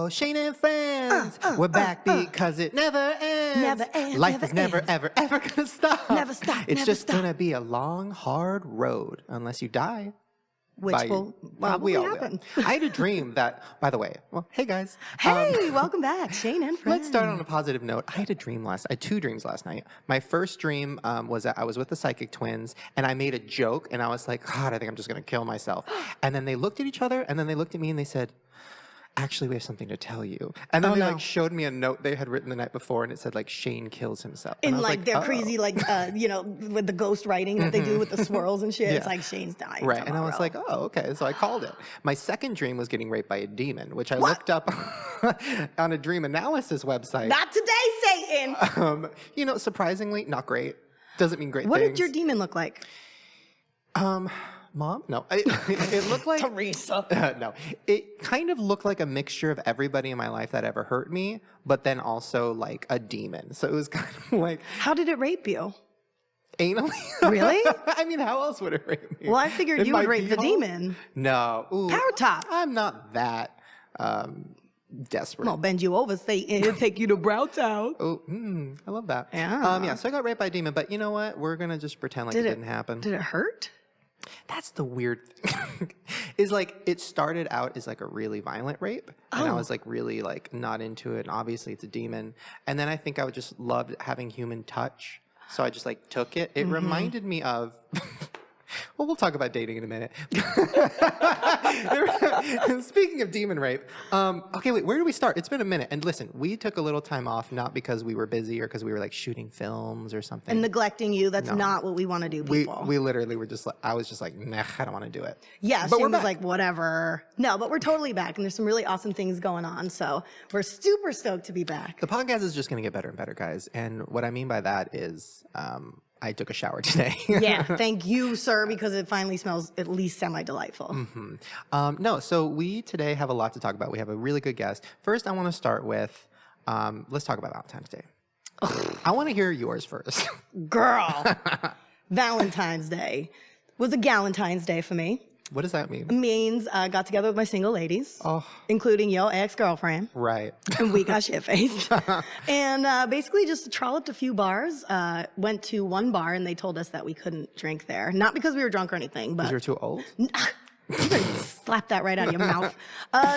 Oh, Shane and friends, we're back because it never ends. Never ends. Life never is never, ends. ever gonna stop. Never stop. It's never just stop. gonna be a long, hard road unless you die. Which will probably happen. I had a dream that, by the way, well, hey guys. Hey, welcome back, Shane and friends. Let's start on a positive note. I had two dreams last night. My first dream was that I was with the psychic twins, and I made a joke, and I was like, God, I think I'm just gonna kill myself. And then they looked at each other, and then they looked at me, and they said, actually, we have something to tell you. And then they like showed me a note they had written the night before, and it said like Shane kills himself. And in like their crazy like with the ghost writing that they do with the swirls and shit. It's like Shane's dying. Right. Tomorrow. And I was like, oh, okay. So I called it. My second dream was getting raped by a demon, which I looked up on a dream analysis website. Not today, Satan. Surprisingly, not great. Doesn't mean great What things. did your demon look like? Mom? No. It looked like... Teresa. No. It kind of looked like a mixture of everybody in my life that ever hurt me, but then also like a demon. So it was kind of like... How did it rape you? Anally? Really? I mean, how else would it rape me? Well, I figured you would rape the demon. No. Ooh, Power top. I'm not that desperate. Well, bend you over, Satan, and take you to Brow Town. Oh, I love that. Yeah. So I got raped by a demon, but you know what? We're going to just pretend like it didn't happen. Did it hurt? That's the weird thing. Is like, it started out as like a really violent rape. And I was like really like not into it. And obviously it's a demon. And then I think I just loved having human touch. So I just like took it. It reminded me of... Well, we'll talk about dating in a minute. Speaking of demon rape, okay, wait, where do we start? It's been a minute. And listen, we took a little time off, not because we were busy or because we were like shooting films or something. And neglecting you, that's not what we want to do, people. We literally were just like, I was just like, nah, I don't want to do it. Yeah, but Shane was like, whatever. No, but we're totally back, and there's some really awesome things going on, so we're super stoked to be back. The podcast is just going to get better and better, guys. And what I mean by that is... I took a shower today. Yeah, thank you, sir, because it finally smells at least semi-delightful. No, so we today have a lot to talk about. We have a really good guest. First, I want to start with, let's talk about Valentine's Day. I want to hear yours first. Girl, Valentine's Day was a Galentine's Day for me. What does that mean? It means I got together with my single ladies, including your ex-girlfriend. Right. And we got shit-faced. And basically just trolloped a few bars, went to one bar, and they told us that we couldn't drink there. Not because we were drunk or anything, but... Because you're too old? Slap that right out of your mouth.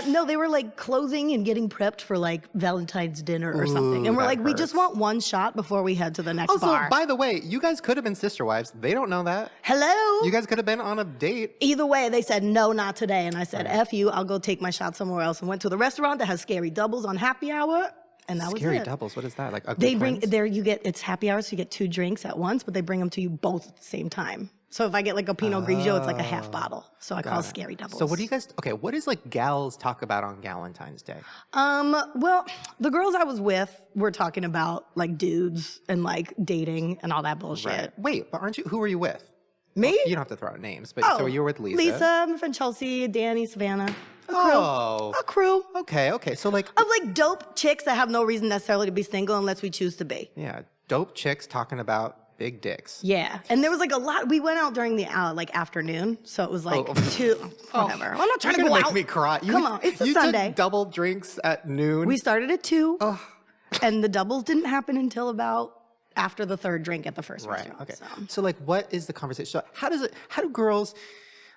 No, they were like closing and getting prepped for like Valentine's dinner or something. And we're like, we just want one shot before we head to the next bar. By the way, you guys could have been sister wives. They don't know that. Hello? You guys could have been on a date. Either way, they said, no, not today. And I said, F you, I'll go take my shot somewhere else. And went to the restaurant that has Scary Doubles on happy hour. And that was it. Scary Doubles, what is that? Like ugly They bring, twins? there you get, it's happy hour, so you get 2 drinks at once, but they bring them to you both at the same time. So if I get like a Pinot Grigio, it's like a half bottle. So I call it Scary Doubles. So what do you guys, what is like gals talk about on Galentine's Day? Well, the girls I was with were talking about like dudes and like dating and all that bullshit. Right. Wait, but who were you with? Me? Well, you don't have to throw out names, but so you were with Lisa. Lisa, my friend Chelsea, Danny, Savannah. A crew. Oh. A crew. Okay. So like... Of like dope chicks that have no reason necessarily to be single unless we choose to be. Yeah, dope chicks talking about big dicks. Yeah, and there was like a lot. We went out during the like afternoon, so it was like whatever. I'm not trying to go make out. Me cry. Come on, it's a you Sunday. Took double drinks at noon. We started at 2, and the doubles didn't happen until about after the 3rd drink at the first restaurant. Okay. So like, what is the conversation? So how do girls?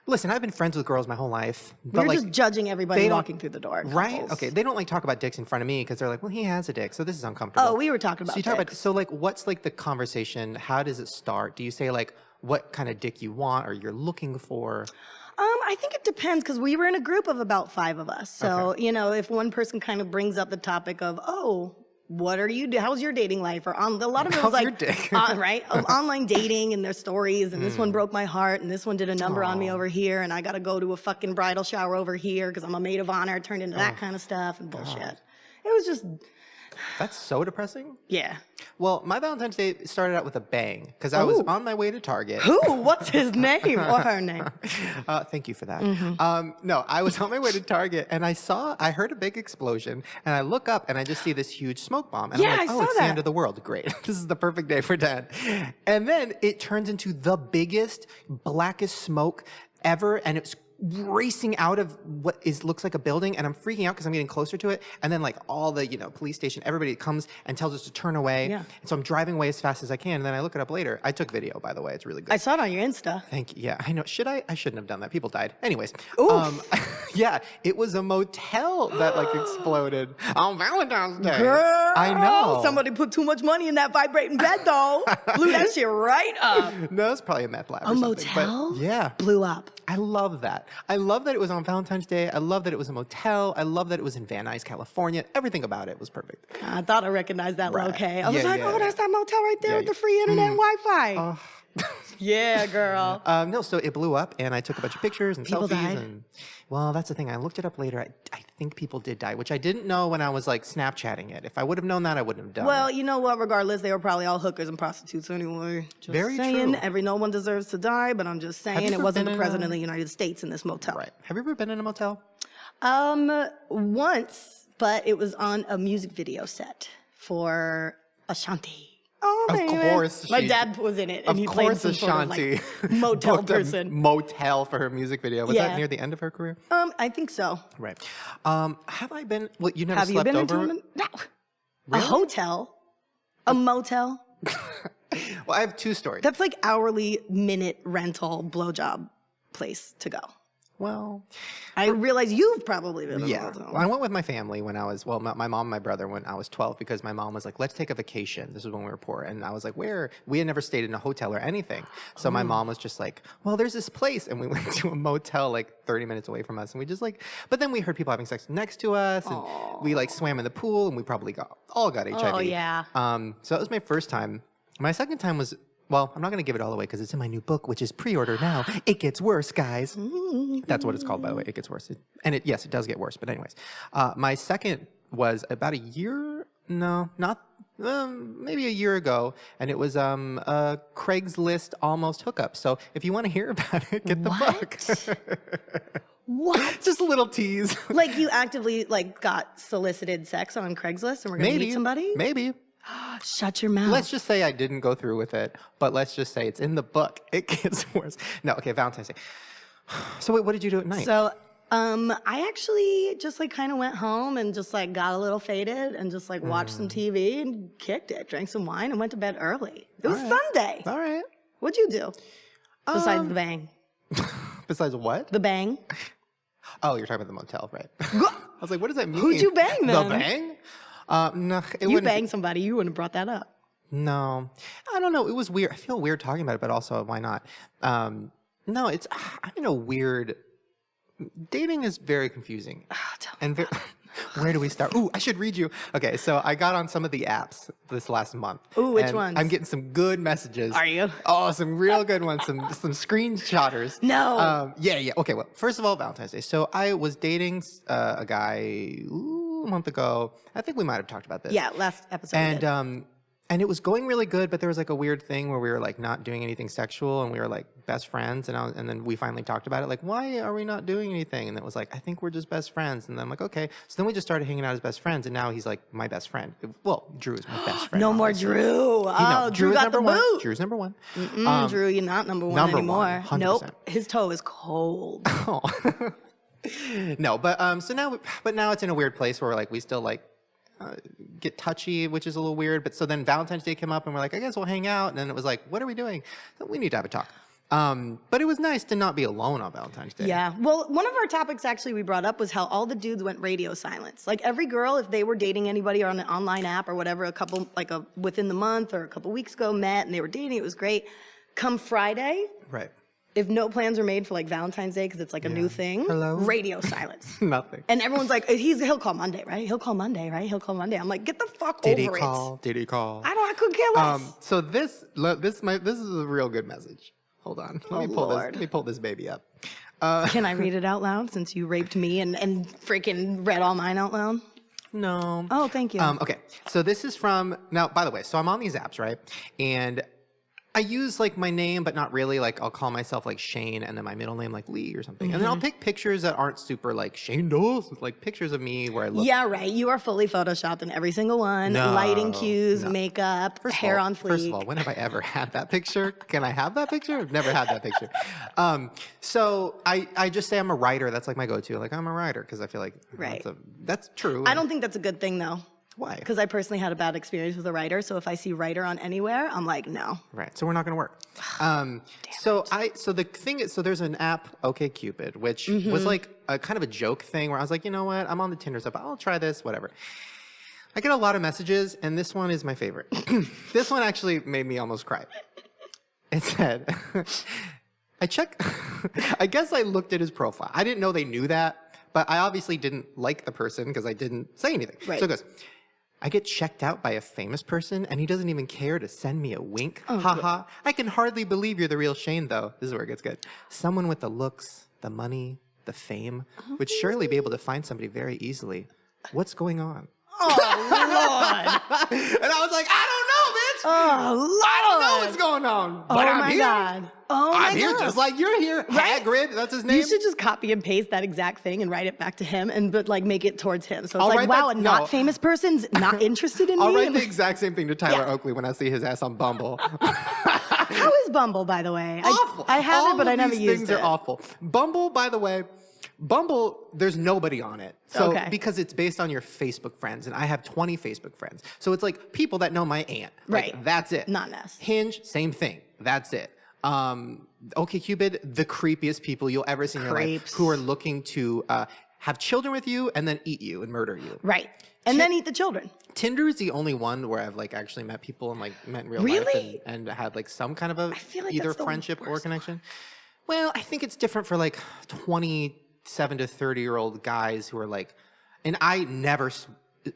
Listen, I've been friends with girls my whole life. But We're just judging everybody walking through the door. Right? Okay. They don't like talk about dicks in front of me because they're like, well, he has a dick, so this is uncomfortable. Oh, we were talking about dicks. So like, what's like the conversation? How does it start? Do you say like what kind of dick you want or you're looking for? I think it depends because we were in a group of about 5 of us. So, if one person kind of brings up the topic of, what are you doing? How's your dating life? Or a lot of it was like, right? Online dating and their stories. And this one broke my heart. And this one did a number on me over here. And I got to go to a fucking bridal shower over here because I'm a maid of honor. It turned into that kind of stuff and bullshit. It was just... That's so depressing. Yeah. Well, my Valentine's Day started out with a bang because I was on my way to Target. Who? What's his name or her name? Thank you for that. No, I was on my way to Target and I heard a big explosion and I look up and I just see this huge smoke bomb. And I'm like, it's the end of the world. Great. This is the perfect day for that. And then it turns into the biggest, blackest smoke ever. And it's racing out of what looks like a building, and I'm freaking out because I'm getting closer to it. And then like all the, police station, everybody comes and tells us to turn away. Yeah. And so I'm driving away as fast as I can. And then I look it up later. I took video, by the way. It's really good. I saw it on your Insta. Thank you. Yeah, I know. Should I? I shouldn't have done that. People died. Anyways. Oof. Yeah, it was a motel that like exploded on Valentine's Day. Girl, I know. Somebody put too much money in that vibrating bed, though. Blew that shit right up. No, it's probably a meth lab or A something. motel? But yeah. Blew up. I love that. I love that it was on Valentine's Day. I love that it was a motel. I love that it was in Van Nuys, California. Everything about it was perfect. I thought I recognized that Right. location. I was Yeah, like, yeah. oh, that's that motel right there Yeah, with the free internet and Wi-Fi. Oh. Yeah, girl. No, so it blew up, and I took a bunch of pictures and People selfies. died? And well, that's the thing. I looked it up later. I think people did die, which I didn't know when I was like Snapchatting it. If I would have known that, I wouldn't have done Well, it. you know what? Regardless, they were probably all hookers and prostitutes anyway. Just Very saying, true. no one deserves to die, but I'm just you saying it ever wasn't been the in a- president of the United States in this motel. Right. Have you ever been in a motel? Once, but it was on a music video set for Ashanti. Oh, Of baby. course My she- dad was in it, and Of he played course, some sort of Ashanti like motel booked a person. motel for her music video. Was Yeah. that near the end of her career? I think so. Right. Have I been? Well, you never Have you slept been over. into no. Really? A hotel, a motel? Well, I have two stories. That's like hourly minute rental blowjob place to go. Well, I realize you've probably been in a yeah. motel. Well, I went with my family when I was, my mom and my brother when I was 12 because my mom was like, let's take a vacation. This was when we were poor. And I was like, where? We had never stayed in a hotel or anything. So my mom was just like, well, there's this place. And we went to a motel like 30 minutes away from us. And we just like, but then we heard people having sex next to us. And we like swam in the pool and we probably all got HIV. Oh, yeah. So that was my first time. My second time was, well, I'm not going to give it all away because it's in my new book, which is pre-order now. It gets worse, guys. That's what it's called, by the way. It gets worse. Yes, it does get worse. But anyways, my second was about a year, no, not, maybe a year ago. And it was a Craigslist almost hookup. So if you want to hear about it, get the book. What? Just a little tease. Like you actively like got solicited sex on Craigslist and we're going to meet somebody? Maybe. Shut your mouth. Let's just say I didn't go through with it, but let's just say it's in the book. It gets worse. No, okay, Valentine's Day. So wait, what did you do at night? So, I actually just like kind of went home and just like got a little faded and just like watched some TV and kicked it, drank some wine and went to bed early. It was Sunday. All right. What'd you do? Besides the bang. Besides what? The bang. Oh, you're talking about the motel, right? I was like, what does that mean? Who'd you bang then? The bang? No, it You wouldn't. banged somebody, you wouldn't have brought that up. No, I don't know. It was weird. I feel weird talking about it, but also why not? No, I'm in a weird. Dating is very confusing. Tell me And where do we start? Ooh, I should read you. Okay, so I got on some of the apps this last month. Ooh, which and ones? I'm getting some good messages. Are you? Oh, some real good ones. Some screenshotters. No. Yeah. Okay. Well, first of all, Valentine's Day. So I was dating a guy a month ago. I think we might have talked about this. Yeah, last episode. we did. And it was going really good, but there was like a weird thing where we were like not doing anything sexual, and we were like best friends. And then we finally talked about it, like, why are we not doing anything? And it was like, I think we're just best friends. And then I'm like, okay. So then we just started hanging out as best friends, and now he's like my best friend. Well, Drew is my best friend. No more obviously. Drew. No, Oh, Drew got the number one. boot. Drew's number one. Drew, you're not number one number anymore. one, 100%. Nope. His toe is cold. Oh. No, but so now, but now it's in a weird place where like we still like get touchy, which is a little weird. But so then Valentine's Day came up, and we're like, I guess we'll hang out. And then it was like, what are we doing? So we need to have a talk. But it was nice to not be alone on Valentine's Day. Yeah. Well, one of our topics actually we brought up was how all the dudes went radio silence. Like every girl, if they were dating anybody on an online app or whatever, within the month or a couple weeks ago met and they were dating, it was great. Come Friday, Right. if no plans are made for like Valentine's Day because it's like a new thing, Hello? radio silence. Nothing. And everyone's like, he'll call Monday, right? He'll call Monday, right? He'll call Monday. I'm like, get the fuck Did over he call? Did he call? I couldn't care less. So this is a real good message. Hold on. Let me pull this baby up. Can I read it out loud since you raped me and freaking read all mine out loud? No. Oh, thank you. Okay. So this is from now. By the way, so I'm on these apps, right? And I use like my name, but not really. Like I'll call myself like Shane and then my middle name like Lee or something. And then I'll pick pictures that aren't super like Shane Dawes, like pictures of me where I look. Yeah, right. You are fully photoshopped in every single one. No, Lighting cues, no. makeup, hair on fleek. First of all, when have I ever had that picture? Can I have that picture? I've never had that picture. So I just say I'm a writer. That's like my go-to. Like I'm a writer because I feel like that's true. I don't think that's a good thing though. Why? Because I personally had a bad experience with a writer. So if I see writer on anywhere, I'm like, no. Right. So we're not going to work. So the thing is, so there's an app, OkCupid, which was like a kind of a joke thing where I was like, you know what? I'm on the Tinder stuff. I'll try this, whatever. I get a lot of messages, and this one is my favorite. This one actually made me almost cry. It said, I guess I looked at his profile. I didn't know they knew that, but I obviously didn't like the person because I didn't say anything. Right. So it goes, I get checked out by a famous person, and he doesn't even care to send me a wink. Haha. I can hardly believe you're the real Shane, though. This is where it gets good. Someone with the looks, the money, the fame would surely be able to find somebody very easily. What's going on? Oh, Lord. And I was like, I don't know, bitch. Oh, Lord. I don't know what's going on. But I'm here. God. Oh, my God. I'm here just like you're here. Right? Hagrid, that's his name. You should just copy and paste that exact thing and write it back to him but like make it towards him. So it's I'll like, write wow, that- a no. not famous person's not interested in I'll me. write the exact same thing to Tyler Oakley when I see his ass on Bumble. How is Bumble, by the way? Awful. I have All it, but I of never these used things it. are awful. Bumble, by the way, there's nobody on it. So because it's based on your Facebook friends, and I have 20 Facebook friends. So it's like people that know my aunt. Like, Right. That's it. Not us. Hinge, same thing. That's it. OkCupid, the creepiest people you'll ever see in your life Creeps. who are looking to have children with you and then eat you and murder you. Right. And then eat the children. Tinder is the only one where I've like actually met people and like met in real Really? life and had like some kind of a feel like either that's the friendship or worst connection. Well, I think it's different for like 27 to 30-year-old guys who are like, and I never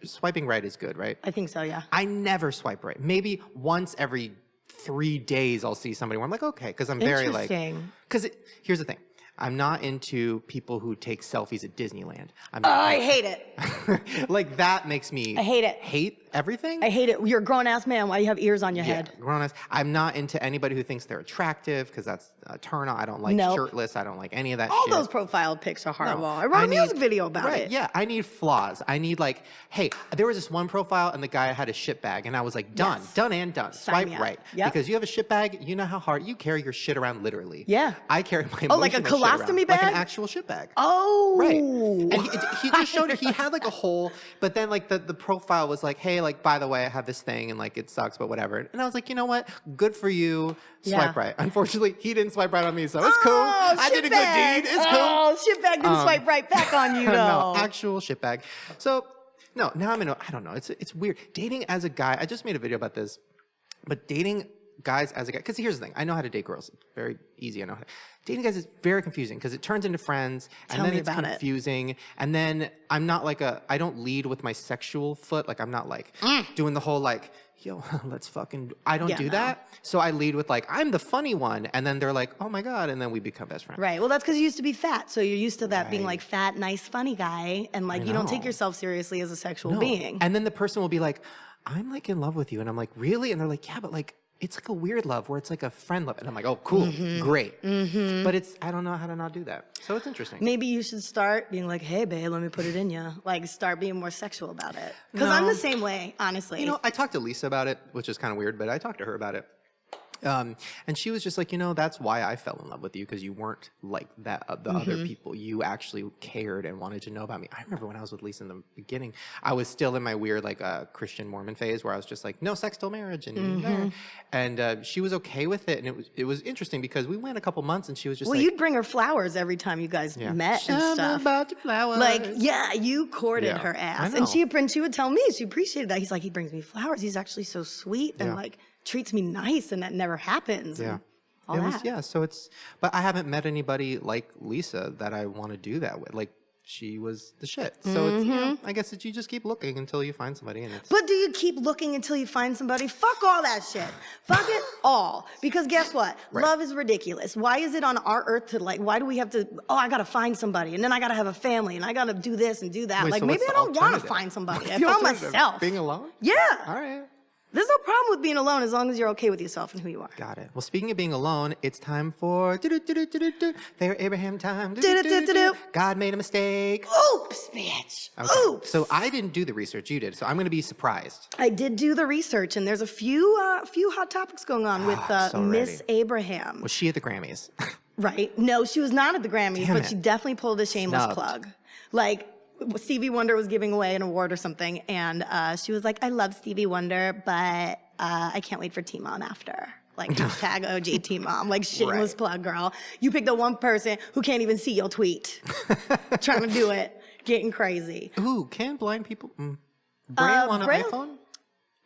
swiping right is good, right? I think so, yeah. I never swipe right. Maybe once every 3 days I'll see somebody where I'm like, okay, because I'm very like, Interesting. because here's the thing. I'm not into people who take selfies at Disneyland. I hate it. Like that makes me I hate it. hate everything. I hate it. You're a grown-ass man. Why do you have ears on your head? Grown ass. I'm not into anybody who thinks they're attractive because that's a turn on. I don't like Nope. shirtless. I don't like any of that All shit. those profile pics are horrible. No. I wrote a music video about right, it. Yeah, I need flaws. I need like, hey, there was this one profile and the guy had a shit bag and I was like, done, Yes. done and done. Sign Swipe me up. right. Yep. Because you have a shit bag, you know how hard you carry your shit around literally. Yeah. I carry my Oh, like a emotional shit around. colostomy Like an bag? actual shit bag. Oh. Right. And he just showed it. He had like a hole, but then like the profile was like, hey, like, by the way, I have this thing and like it sucks, but whatever. And I was like, you know what? Good for you. Swipe right. Unfortunately, he didn't swipe right on me, so it's cool. I did a good deed. It's cool. Oh, shitbag didn't swipe right back on you, though. No, actual shitbag. So, no, now I'm in I don't know. It's weird. Dating as a guy, I just made a video about this, but dating guys as a guy, because here's the thing. I know how to date girls. It's very easy. I know how to. Dating guys is very confusing because it turns into friends, and then it's confusing. And then I'm not like I don't lead with my sexual foot. Like I'm not like doing the whole like, yo, let's fucking, I don't do that. So I lead with like, I'm the funny one. And then they're like, oh my God. And then we become best friends. Right. Well, that's because you used to be fat. So you're used to that being like fat, nice, funny guy. And like, you don't take yourself seriously as a sexual being. And then the person will be like, I'm like in love with you. And I'm like, really? And they're like, yeah, but like, it's like a weird love where it's like a friend love. And I'm like, oh, cool, great. But I don't know how to not do that. So it's interesting. Maybe you should start being like, hey, babe, let me put it in you. Like, start being more sexual about it. Because I'm the same way, honestly. You know, I talked to Lisa about it, which is kind of weird, but I talked to her about it. And she was just like, you know, that's why I fell in love with you, because you weren't like that the other people. You actually cared and wanted to know about me. I remember when I was with Lisa in the beginning, I was still in my weird like Christian Mormon phase where I was just like, no sex till marriage, and she was okay with it, and it was interesting because we went a couple months, and she was just like, you'd bring her flowers every time you guys met and stuff. About your flowers. Like, yeah, you courted her ass, and she would tell me she appreciated that. He's like, he brings me flowers. He's actually so sweet and like treats me nice, and that never happens. Yeah. All that. So but I haven't met anybody like Lisa that I want to do that with. Like, she was the shit. So it's, you know, I guess that you just keep looking until you find somebody. And it's. But do you keep looking until you find somebody? Fuck all that shit. Fuck it all. Because guess what? Love is ridiculous. Why is it on our earth to like, why do we have to, I got to find somebody, and then I got to have a family, and I got to do this and do that. Wait, like, so maybe what's I the don't want to alternative? find somebody. I The found alternative? myself. Being alone? Yeah. All right. There's no problem with being alone as long as you're okay with yourself and who you are. Got it. Well, speaking of being alone, it's time for Fair Abraham time. God made a mistake. Oops, bitch. Okay. Oops. So I didn't do the research. You did. So I'm going to be surprised. I did do the research, and there's a few hot topics going on with Miss Abraham. Was she at the Grammys? Right? No, she was not at the Grammys, but she definitely pulled a shameless plug. Like, Stevie Wonder was giving away an award or something, and she was like, I love Stevie Wonder, but I can't wait for Teen Mom after. Like, hashtag OG Teen Mom. Like, shameless plug, girl. You picked the one person who can't even see your tweet. Trying to do it. Getting crazy. Ooh, can blind people braille on an iPhone?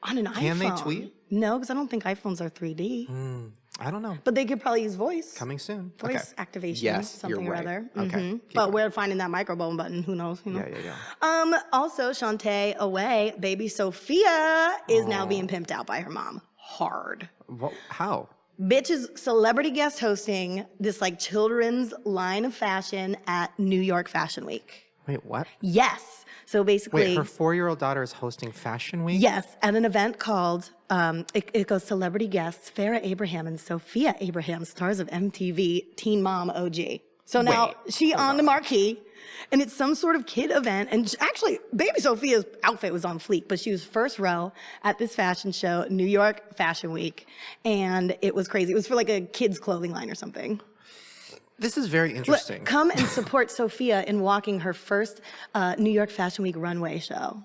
On an iPhone? Can they tweet? No, because I don't think iPhones are 3D. I don't know. But they could probably use voice. Coming soon. Voice activation. Yes, something you're or right. other. Okay. But we're finding that microphone button. Who knows? You know? Yeah. Also, Shantae away. Baby Sophia is now being pimped out by her mom. Hard. How? Bitch is celebrity guest hosting this like children's line of fashion at New York Fashion Week. Wait, what? Yes. So basically. Wait, her 4-year-old daughter is hosting Fashion Week? Yes, at an event called, it goes celebrity guests, Farrah Abraham and Sophia Abraham, stars of MTV Teen Mom OG. So now she on the marquee, and it's some sort of kid event. And actually, baby Sophia's outfit was on fleek, but she was first row at this fashion show, New York Fashion Week. And it was crazy. It was for like a kid's clothing line or something. This is very interesting. Come and support Sophia in walking her first New York Fashion Week runway show.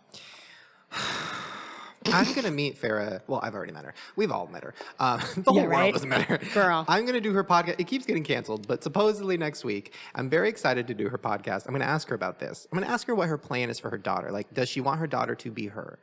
I'm going to meet Farrah. Well, I've already met her. We've all met her. The whole world has met her. Girl. I'm going to do her podcast. It keeps getting canceled, but supposedly next week. I'm very excited to do her podcast. I'm going to ask her about this. I'm going to ask her what her plan is for her daughter. Like, does she want her daughter to be her?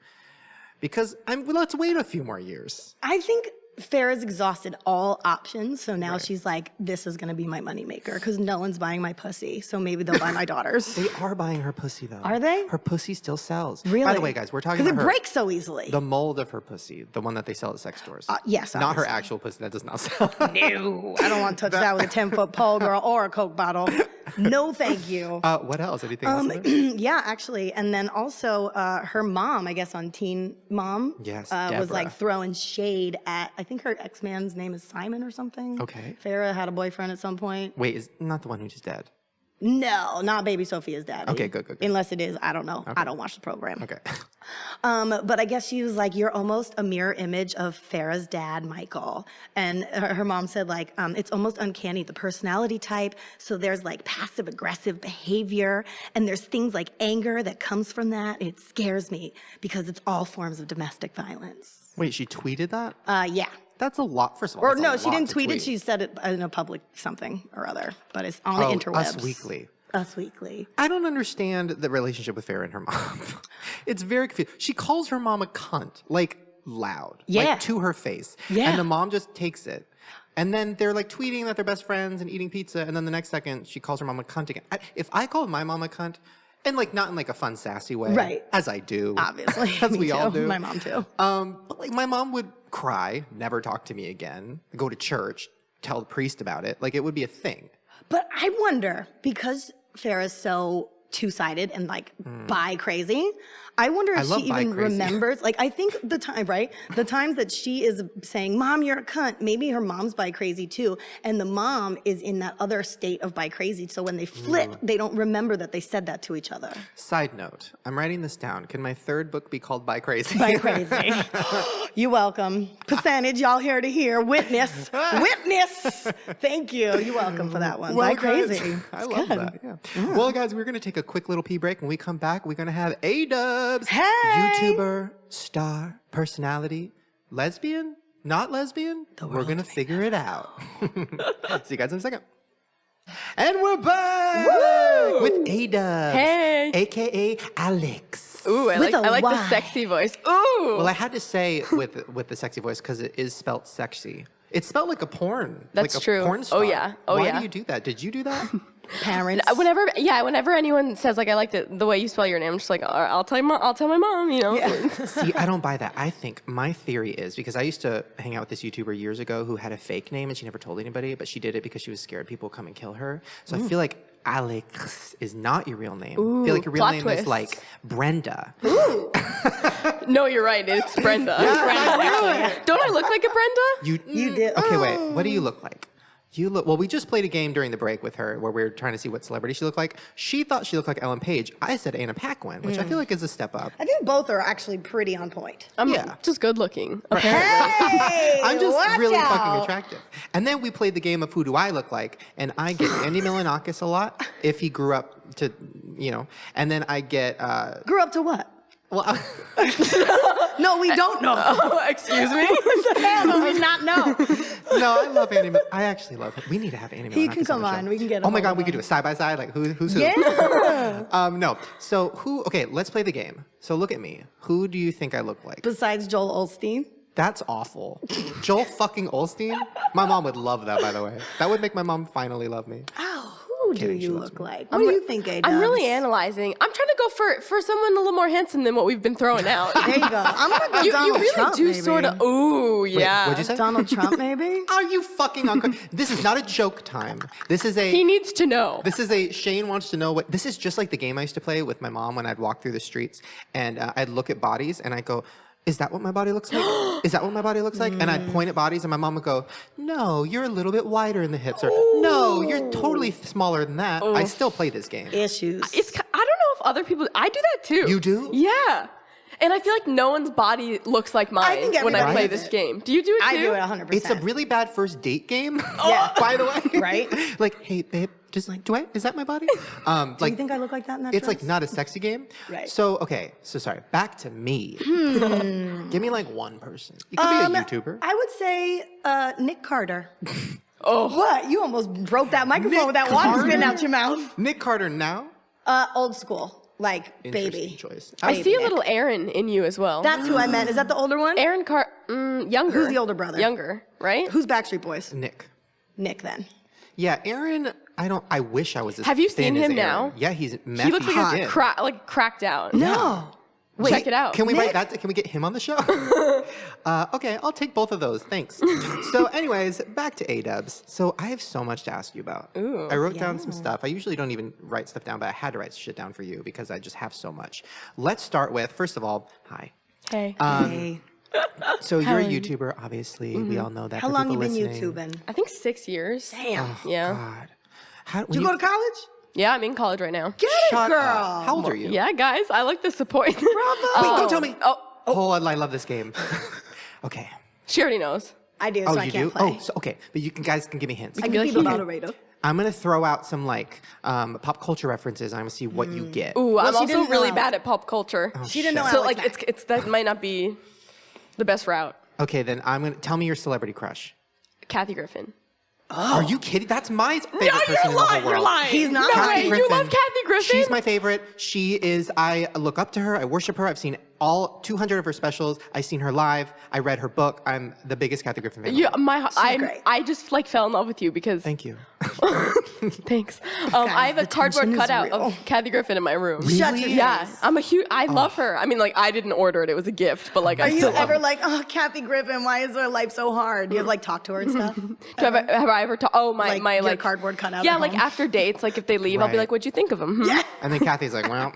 Because let's wait a few more years. I think Farrah's exhausted all options, so now she's like, this is going to be my moneymaker because no one's buying my pussy, so maybe they'll buy my daughter's. They are buying her pussy, though. Are they? Her pussy still sells. Really? By the way, guys, we're talking about because it breaks so easily. The mold of her pussy, the one that they sell at sex stores. Yes, Not her obviously. actual pussy. That does not sell. No, I don't want to touch that with a 10-foot pole, girl, or a Coke bottle. No, thank you. What else? Anything else? Yeah, actually. And then also her mom, I guess on Teen Mom, Yes, was like Deborah. throwing shade at, I think her ex-man's name is Simon or something. Okay. Farrah had a boyfriend at some point. Wait, is not the one who's dead? No, not baby Sophia's daddy. Okay, good. Unless it is, I don't know. I don't watch the program. Okay. But I guess she was like, you're almost a mirror image of Farrah's dad, Michael. And her mom said like, it's almost uncanny, the personality type. So there's like passive aggressive behavior and there's things like anger that comes from that. It scares me because it's all forms of domestic violence. Wait, she tweeted that? Yeah. That's a lot, first of all. Or that's a no, she lot didn't to tweet it. She said it in a public something or other, but it's on the interwebs. Us Weekly. Us Weekly. I don't understand the relationship with Farrah and her mom. It's very confusing. She calls her mom a cunt, like loud, like to her face. Yeah. And the mom just takes it. And then they're like tweeting that they're best friends and eating pizza. And then the next second she calls her mom a cunt again. If I called my mom a cunt, and like not in like a fun sassy way, Right. as I do, Obviously. as Me we all too. do. My mom too. But like my mom would cry, never talk to me again, go to church, tell the priest about it. Like it would be a thing. But I wonder, because Farrah's so two-sided and like bi crazy, I wonder if she love bi even crazy. remembers, like I think the time, right? The times that she is saying, Mom, you're a cunt, maybe her mom's bi crazy too. And the mom is in that other state of bi crazy. So when they flip, they don't remember that they said that to each other. Side note, I'm writing this down. Can my third book be called Bi Crazy? Bi crazy. You're welcome. Percentage, y'all here to hear. Witness. Witness. Thank you. You're welcome for that one. Bi crazy. Guys, I It's love good. that. Yeah. Well, guys, we're going to take a quick little pee break. When we come back, we're going to have Ayydubs. Hey! YouTuber, star, personality, lesbian, not lesbian. We're going to figure it out. See you guys in a second. And we're back with Ayydubs, Hey. aka Alex. Ooh, I With a like the Y. sexy voice. Ooh. Well, I had to say with the sexy voice because it is spelt sexy. It's spelled like a porn. That's like a true. Porn Oh, star. yeah. Oh, Why yeah. do you do that? Did you do that? Parents. Whenever anyone says like I like the way you spell your name, I'm just like I'll tell my mom, you know. See, I don't buy that. I think my theory is because I used to hang out with this YouTuber years ago who had a fake name and she never told anybody, but she did it because she was scared people would come and kill her. So I feel like Alex is not your real name. I feel like your real plot name twist. is like Brenda. No, you're right. It's Brenda. Don't I look like a Brenda? You did. Okay, wait. What do you look like? You look well. We just played a game during the break with her where we were trying to see what celebrity she looked like. She thought she looked like Ellen Page. I said Anna Paquin, which I feel like is a step up. I think both are actually pretty on point. I'm just good looking, apparently. Hey, I'm just watch really out. fucking attractive. And then we played the game of who do I look like, and I get Andy Milonakis a lot if he grew up to, and then I get. Grew up to what? Well, No, we don't know. Oh, excuse me? What the hell do we not know? no, I love Andy. I actually love him. We need to have Andy Milonakis. He can come the show. on. We can get Oh my him god, on we the could do a side by side. Like who's who? Yeah. No. So who? Okay, let's play the game. So look at me. Who do you think I look like? Besides Joel Osteen. That's awful. Joel fucking Olstein? My mom would love that, by the way. That would make my mom finally love me. Oh, who do Kidding, she you loves look me. like? What do you think, Ayydubs? I'm really analyzing. I'm trying to go for someone a little more handsome than what we've been throwing out. There you go. I'm gonna go you Donald really Trump, do maybe. sort of. Ooh, yeah. What'd you say? Donald Trump, maybe? Are you fucking on? This is not a joke time. This is He a. needs to know. This is a Shane wants to know what. This is just like the game I used to play with my mom when I'd walk through the streets and I'd look at bodies and I'd go, is that what my body looks like? Is that what my body looks like? And I'd point at bodies and my mom would go, no, you're a little bit wider in the hips. Or, no, you're totally smaller than that. I still play this game. Issues. I don't know if other people. I do that too. You do? Yeah. And I feel like no one's body looks like mine think when I everybody play does this it. game. Do you do it too? I do it 100%. It's a really bad first date game. Yeah. By the way. Right? Like, hey, babe, just like, is that my body? Do you think I look like that in that It's dress? like not a sexy game. Right. So, okay. So sorry. Back to me. Give me like one person. It could be a YouTuber. I would say Nick Carter. Oh. What? You almost broke that microphone Nick with that water Carter? spitting out your mouth. Nick Carter now? Old school. Like, Interesting baby. choice. I see a little Aaron in you as well. That's who I meant. Is that the older one? Aaron younger. Who's the older brother? Younger, right? Who's Backstreet Boys? Nick. Nick, then. Yeah, Aaron, I wish I was as Have you thin seen as him Aaron. now? Yeah, he's messy. He looks like thin. cracked out. No. Check it out. Can we Nick? write that? Can we get him on the show? Okay, I'll take both of those. Thanks. So, anyways, back to Ayydubs. So, I have so much to ask you about. Ooh. I wrote down some stuff. I usually don't even write stuff down, but I had to write shit down for you because I just have so much. Let's start with, first of all, hi. Hey. Hey. So, you're a YouTuber, obviously. We all know that. How for long you people been listening. YouTubing? I think 6 years. Damn. Yeah. God. How, Did you go to college? Yeah, I'm in college right now. Get it, Shut girl. up. How old are you? Yeah, guys, I like the support. Bravo. Wait, don't tell me. Oh, Oh, I love this game. Okay. she already knows. I do, Oh, so I you can't do? play. Oh, so, okay. But you guys can give me hints. I can be like, be the here. moderator. I'm gonna throw out some like pop culture references. I'm gonna see what you get. Ooh, I'm she also didn't really know. bad at pop culture. She didn't know shit. So Alex like Mack. it's that might not be the best route. Okay, then I'm gonna tell me your celebrity crush. Kathy Griffin. Are you kidding? That's my favorite No, person you're in the whole lying. world. You're lying. He's not No lying. way. Kathy You Griffin. love Kathy Griffin? She's my favorite. She is. I look up to her. I worship her. I've seen all 200 of her specials. I've seen her live. I read her book. I'm the biggest Kathy Griffin fan. Yeah, great. I just like fell in love with you because Thank you. thanks. I have the a cardboard tension is cutout real. of Kathy Griffin in my room. Shut your Yeah, face. I'm a huge. I love her. I mean, like I didn't order it; it was a gift. But like, I Are you still love ever her. like, oh, Kathy Griffin, why is her life so hard? You have like talked to her and stuff? Have I ever talked? Oh, Like, my your like cardboard cutout Yeah, at like home? after dates, like if they leave, I'll be Right. like, "What'd you think of them?" Yeah. And then Kathy's like, well,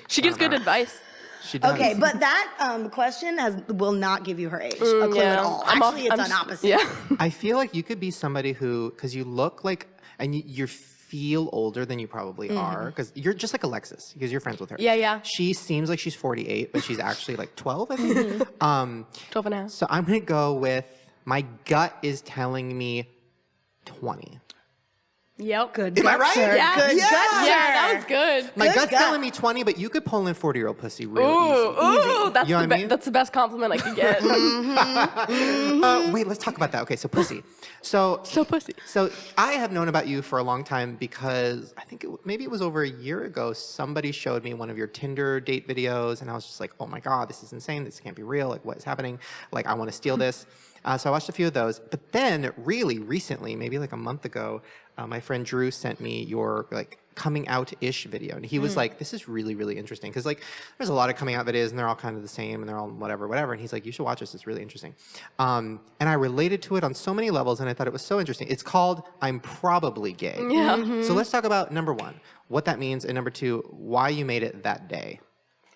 She gives good advice. she does. Okay, but that question will not give you her age, a clue at all. Actually, it's an opposite. Yeah. I feel like you could be somebody who, because you look like, and you feel older than you probably are, because you're just like Alexis, because you're friends with her. Yeah, yeah. She seems like she's 48, but she's actually like 12, I think. 12 and a half. So I'm going to go with, my gut is telling me 20. Yep. Good Am I gut, right? sir. Yeah. Good Yeah. gut, sir. Yeah, that was good. My Good gut's gut. telling me 20, but you could pull in 40-year-old pussy real Ooh, that's You know the what I mean? that's the best compliment I could get. easy. Wait, let's talk about that. Okay, so pussy. So pussy. So I have known about you for a long time because I think maybe it was over a year ago. Somebody showed me one of your Tinder date videos, and I was just like, "Oh my god, this is insane! This can't be real! Like, what is happening? Like, I want to steal this." So I watched a few of those. But then really recently, maybe like a month ago, my friend Drew sent me your like coming out-ish video. And he was like, this is really, really interesting. Because like there's a lot of coming out videos and they're all kind of the same and they're all whatever. And he's like, you should watch this. It's really interesting. And I related to it on so many levels and I thought it was so interesting. It's called I'm Probably Gay. Yeah. So let's talk about number one, what that means. And number two, why you made it that day.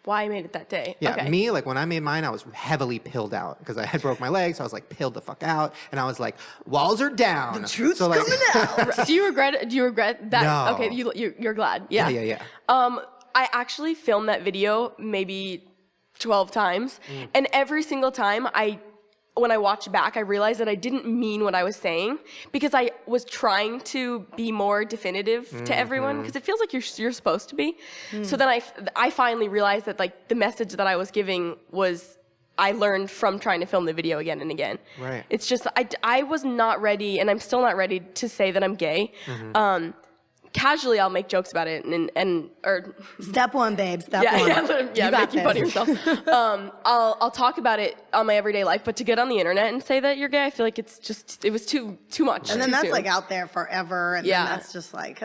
Why I made it that day. Yeah, Okay. me, like when I made mine, I was heavily pilled out because I had broke my leg. So I was like pilled the fuck out. And I was like, walls are down. The truth's so, like, coming out. Do you regret that? No. Okay, you're glad. Yeah. Yeah. I actually filmed that video maybe 12 times. And every single time when I watch back, I realized that I didn't mean what I was saying because I was trying to be more definitive to everyone because it feels like you're supposed to be. So then I finally realized that like the message that I was giving was I learned from trying to film the video again and again. Right. It's just I was not ready, and I'm still not ready to say that I'm gay. Casually, I'll make jokes about it, or Step one, babe. Step one. yeah, You got making fun of this. yourself. I'll talk about it on my everyday life, but to get on the internet and say that you're gay, I feel like it was too much. And then too that's soon. like out there forever. And Yeah. then that's just like,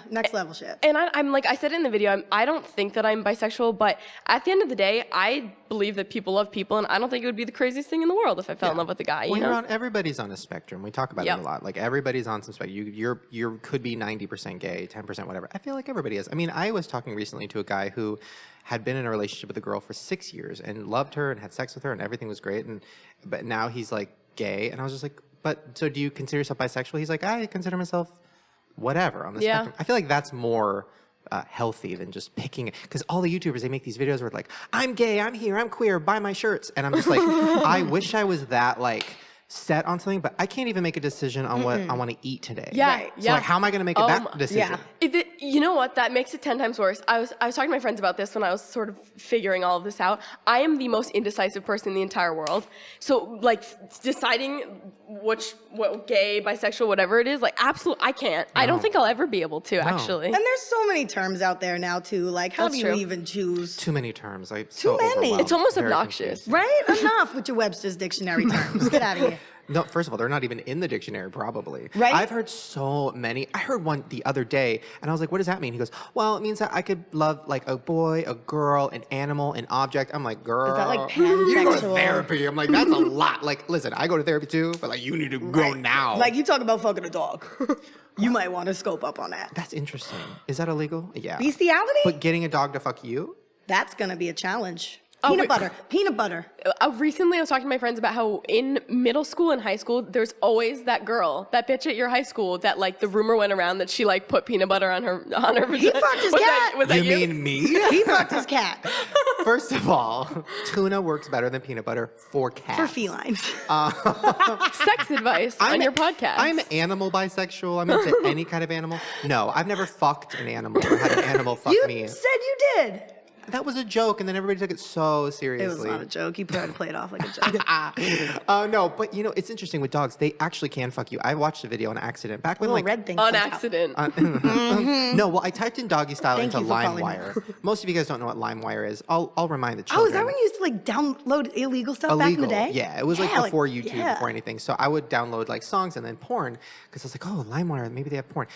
next level shit. And I'm like I said in the video, I don't think that I'm bisexual, but at the end of the day, I believe that people love people, and I don't think it would be the craziest thing in the world if I fell in love with a guy. When you know? everybody's on a spectrum. We talk about it a lot. Like everybody's on some spectrum. You could be 90% gay, 10% whatever. I feel like everybody is. I mean, I was talking recently to a guy who had been in a relationship with a girl for 6 years and loved her and had sex with her and everything was great. But now he's like gay, and I was just like, but so do you consider yourself bisexual? He's like, I consider myself whatever on the spectrum. I feel like that's more healthy than just picking it, because all the YouTubers, they make these videos where it's like, I'm gay, I'm here, I'm queer, buy my shirts, and I'm just like, I wish I was that like set on something, but I can't even make a decision on what I want to eat today. Yeah, Right. So like, how am I going to make that decision? You know what? That makes it 10 times worse. I was talking to my friends about this when I was sort of figuring all of this out. I am the most indecisive person in the entire world. So like deciding what gay, bisexual, whatever it is, like absolutely, I can't. I don't think I'll ever be able to actually. And there's so many terms out there now too. Like, how That's do you true. even choose? Too many terms. Like, Too so many. overwhelmed. It's almost Very obnoxious. confused. Right? Enough with your Webster's dictionary terms. Get out of here. No, first of all, they're not even in the dictionary, probably. Right. I've heard so many. I heard one the other day, and I was like, what does that mean? He goes, well, it means that I could love like a boy, a girl, an animal, an object. I'm like, girl. Is that like you go to pansexual? therapy. I'm like, that's a lot. Like, listen, I go to therapy too, but like, you need to go now. Like, you talk about fucking a dog. You might want to scope up on that. That's interesting. Is that illegal? Yeah. Bestiality? But getting a dog to fuck you? That's going to be a challenge. Oh, Peanut wait. butter. Peanut butter. Recently, I was talking to my friends about how in middle school and high school, there's always that girl, that bitch at your high school that like the rumor went around that she like put peanut butter on her. He fucked his cat. Was that You mean me? He fucked his cat. First of all, tuna works better than peanut butter for cats. For felines. sex advice on your podcast? I'm animal bisexual. I'm into any kind of animal. No, I've never fucked an animal or had an animal fuck You me. said you did. That was a joke, and then everybody took it so It seriously. was not a joke. You tried to play it off like a joke. No, but you know, it's interesting with dogs. They actually can fuck you. I watched a video on accident back when Little like red thing on comes out. accident. No, well, I typed in doggy style Thank into you for calling LimeWire. Most of you guys don't know what LimeWire is. I'll remind the children. Oh, is that when you used to like download illegal stuff back in the day? Yeah, it was like Yeah, before YouTube, yeah. before anything. So I would download like songs and then porn because I was like, oh, LimeWire, maybe they have porn.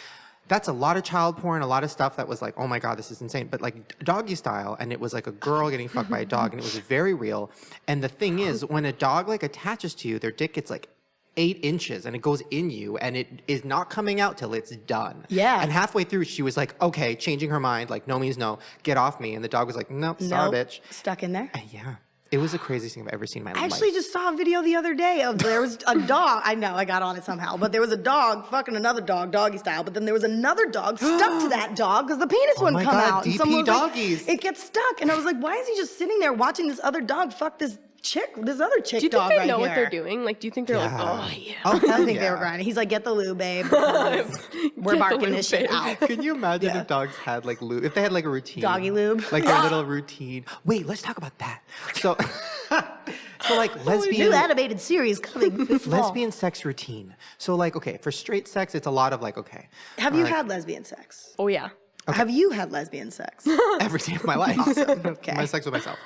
That's a lot of child porn, a lot of stuff that was like, oh my God, this is insane. But like doggy style, and it was like a girl getting fucked by a dog, and it was very real. And the thing is, when a dog like attaches to you, their dick gets like 8 inches and it goes in you and it is not coming out till it's done. Yeah. And halfway through, she was like, okay, changing her mind, like no means no, get off me. And the dog was like, nope, sorry, bitch. Stuck in there. And yeah. It was the craziest thing I've ever seen in my I life. actually just saw a video the other day of there was a dog. I know I got on it somehow, but there was a dog fucking another dog, doggy style. But then there was another dog stuck to that dog because the penis wouldn't my come God, out. And DP someone was like, doggies. it gets stuck, and I was like, why is he just sitting there watching this other dog fuck this other chick Do you think dog they right know what here? they're doing? Like, do you think they're like, oh yeah? Oh, I hell think they were yeah. grinding. He's like, get the lube, babe. We're Get barking the this lube, shit babe. out. Can you imagine Yeah. if dogs had like lube? If they had like a routine. Doggy lube. Like their little routine. Wait, let's talk about that. So, so like New lesbian animated series coming this fall. lesbian sex routine. So like, okay, for straight sex, it's a lot of like, okay, Have you had lesbian sex? Oh yeah. Have you had lesbian sex? every day of my life. Okay. My sex with myself.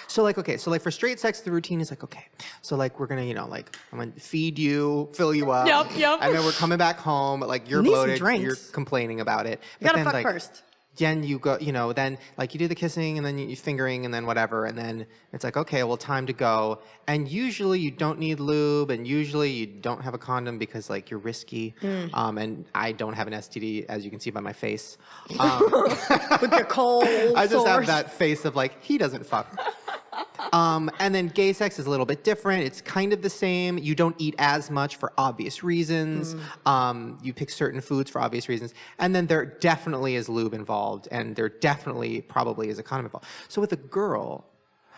So like, okay, so like for straight sex, the routine is like, okay, so like we're gonna, like I'm gonna feed you, fill you up. Yep. And then we're coming back home, like you're You need some bloated, drinks. you're complaining about it. You gotta then, fuck like, first. Then you go, then like you do the kissing and then you fingering and then whatever. And then it's like, okay, well, time to go. And usually you don't need lube and usually you don't have a condom because like you're risky. And I don't have an STD, as you can see by my face. With your cold I just have sores. that face of like, he doesn't fuck. And then gay sex is a little bit different. It's kind of the same. You don't eat as much for obvious reasons. You pick certain foods for obvious reasons. And then there definitely is lube involved. And there definitely probably is a condom involved. So with a girl,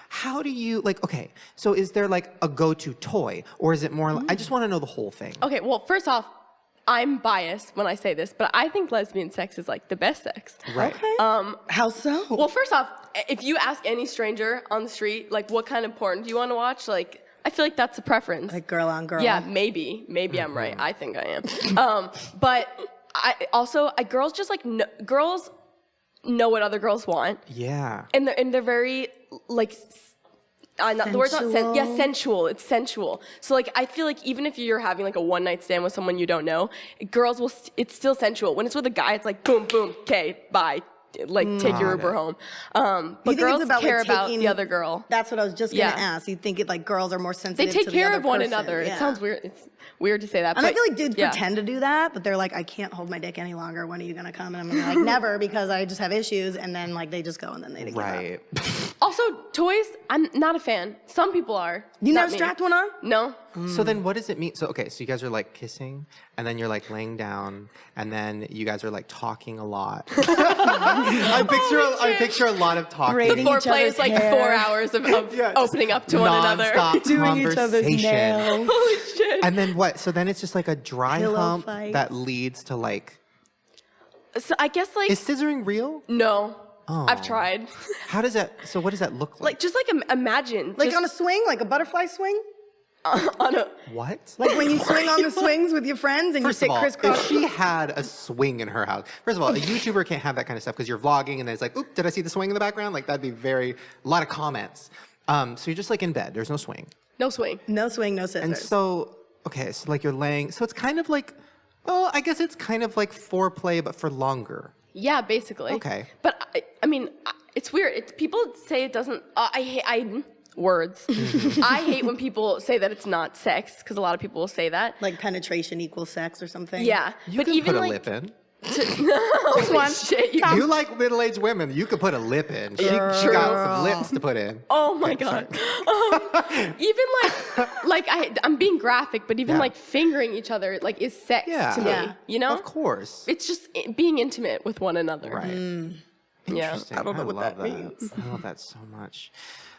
how do you, like, okay, so is there like a go-to toy? Or is it more, I just want to know the whole thing. Okay, well, first off, I'm biased when I say this, but I think lesbian sex is like the best sex. Right. Okay. How so? Well, first off, if you ask any stranger on the street, like, what kind of porn do you want to watch? Like, I feel like that's a preference. Like girl on girl. Yeah, maybe I'm right. I think I am. But girls just like girls know what other girls want, Yeah. and they're very like. The word's not sensual. It's sensual. So like I feel like even if you're having like a one night stand with someone you don't know, girls will. It's still sensual. When it's with a guy, it's like boom, boom, okay, bye. Like take your Uber home. But girls care about the other girl. That's what I was just gonna ask. You think like girls are more sensitive? They take to the care other of one person. another. Yeah. It sounds weird. It's weird to say that. And but I feel like dudes pretend to do that, but they're like, I can't hold my dick any longer. When are you gonna come? And I'm like, never, because I just have issues. And then like they just go and then they give Right. up. Also, toys, I'm not a fan. Some people are. You not never me. strapped one on? No. So then what does it mean? So, okay, so you guys are like kissing and then you're like laying down and then you guys are like talking a lot. I picture a lot of talking. Braiding each Foreplay other's is like hair. 4 hours of opening up to one another. Non-stop Doing each other's conversation. nails. Holy shit. And then what? So then it's just like a dry Pillow hump fights. that leads to like, So I guess like, is scissoring real? no. Oh. I've tried. How does that, so what does that look like? Like, just like imagine. Like just on a swing, like a butterfly swing? on a, What? Like when you swing on the swings with your friends and First you of sit all, crisscross. if she had a swing in her house, first of all, a YouTuber can't have that kind of stuff because you're vlogging and then it's like, oop, did I see the swing in the background? Like that'd be a lot of comments. So you're just like in bed, there's no swing. no swing. No swing, no scissors. And so, okay, so like you're laying, so it's kind of like, well, I guess it's kind of like foreplay, but for longer. Yeah, basically. Okay. But I mean, it's weird. People say it doesn't. I words. I hate when people say that it's not sex because a lot of people will say that. Like penetration equals sex or something. Yeah, You but can even put a like lip in. Holy shit, You like middle-aged women. You could put a lip in. She got some lips to put in. Oh my god. Even like I'm being graphic, but even Yeah. like fingering each other like is sex Yeah. to me. Yeah. You know? Of course. It's just being intimate with one another. Right. Yeah. Interesting. I don't know what love that means. I love that so much.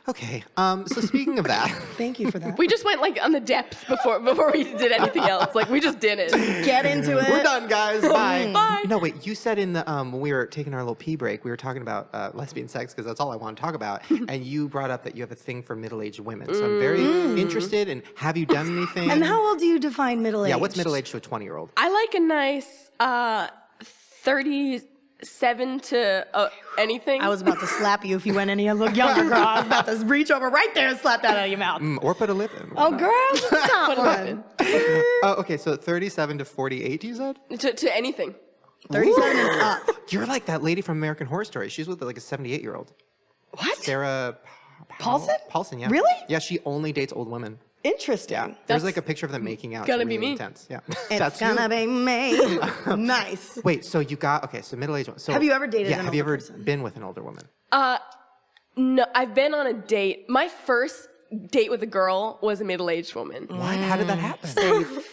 Okay. So speaking of that, Thank you for that. We just went like on the depth before we did anything else. Like we just did it. Get into it. we're done, guys. Bye. Bye. No, wait. You said in the when we were taking our little pee break, we were talking about lesbian sex because that's all I want to talk about. And you brought up that you have a thing for middle-aged women. So I'm very interested. And have you done anything? And how old do you define middle age? Yeah. What's middle-aged to a 20-year-old? I like a nice 37 to anything. I was about to slap you if you went any other younger girl. I was about to reach over right there and slap that out of your mouth. Or put a lip in. Oh, girl, just the top one. Oh, okay. So 37 to 48, you said? to anything. 37 and up. You're like that lady from American Horror Story. She's with like a 78-year-old. What? Sarah Paulson? Paulson, yeah. Really? Yeah, she only dates old women. Interesting. Yeah. There's That's like a picture of them making out. gonna It's be really me. Intense. Yeah. It's That's gonna you? be me. Nice. Wait, so you got, okay, so middle-aged woman. So, Have you ever dated yeah, an have you older ever person? been with an older woman? No, I've been on a date. My first date with a girl was a middle-aged woman. What? How did that happen?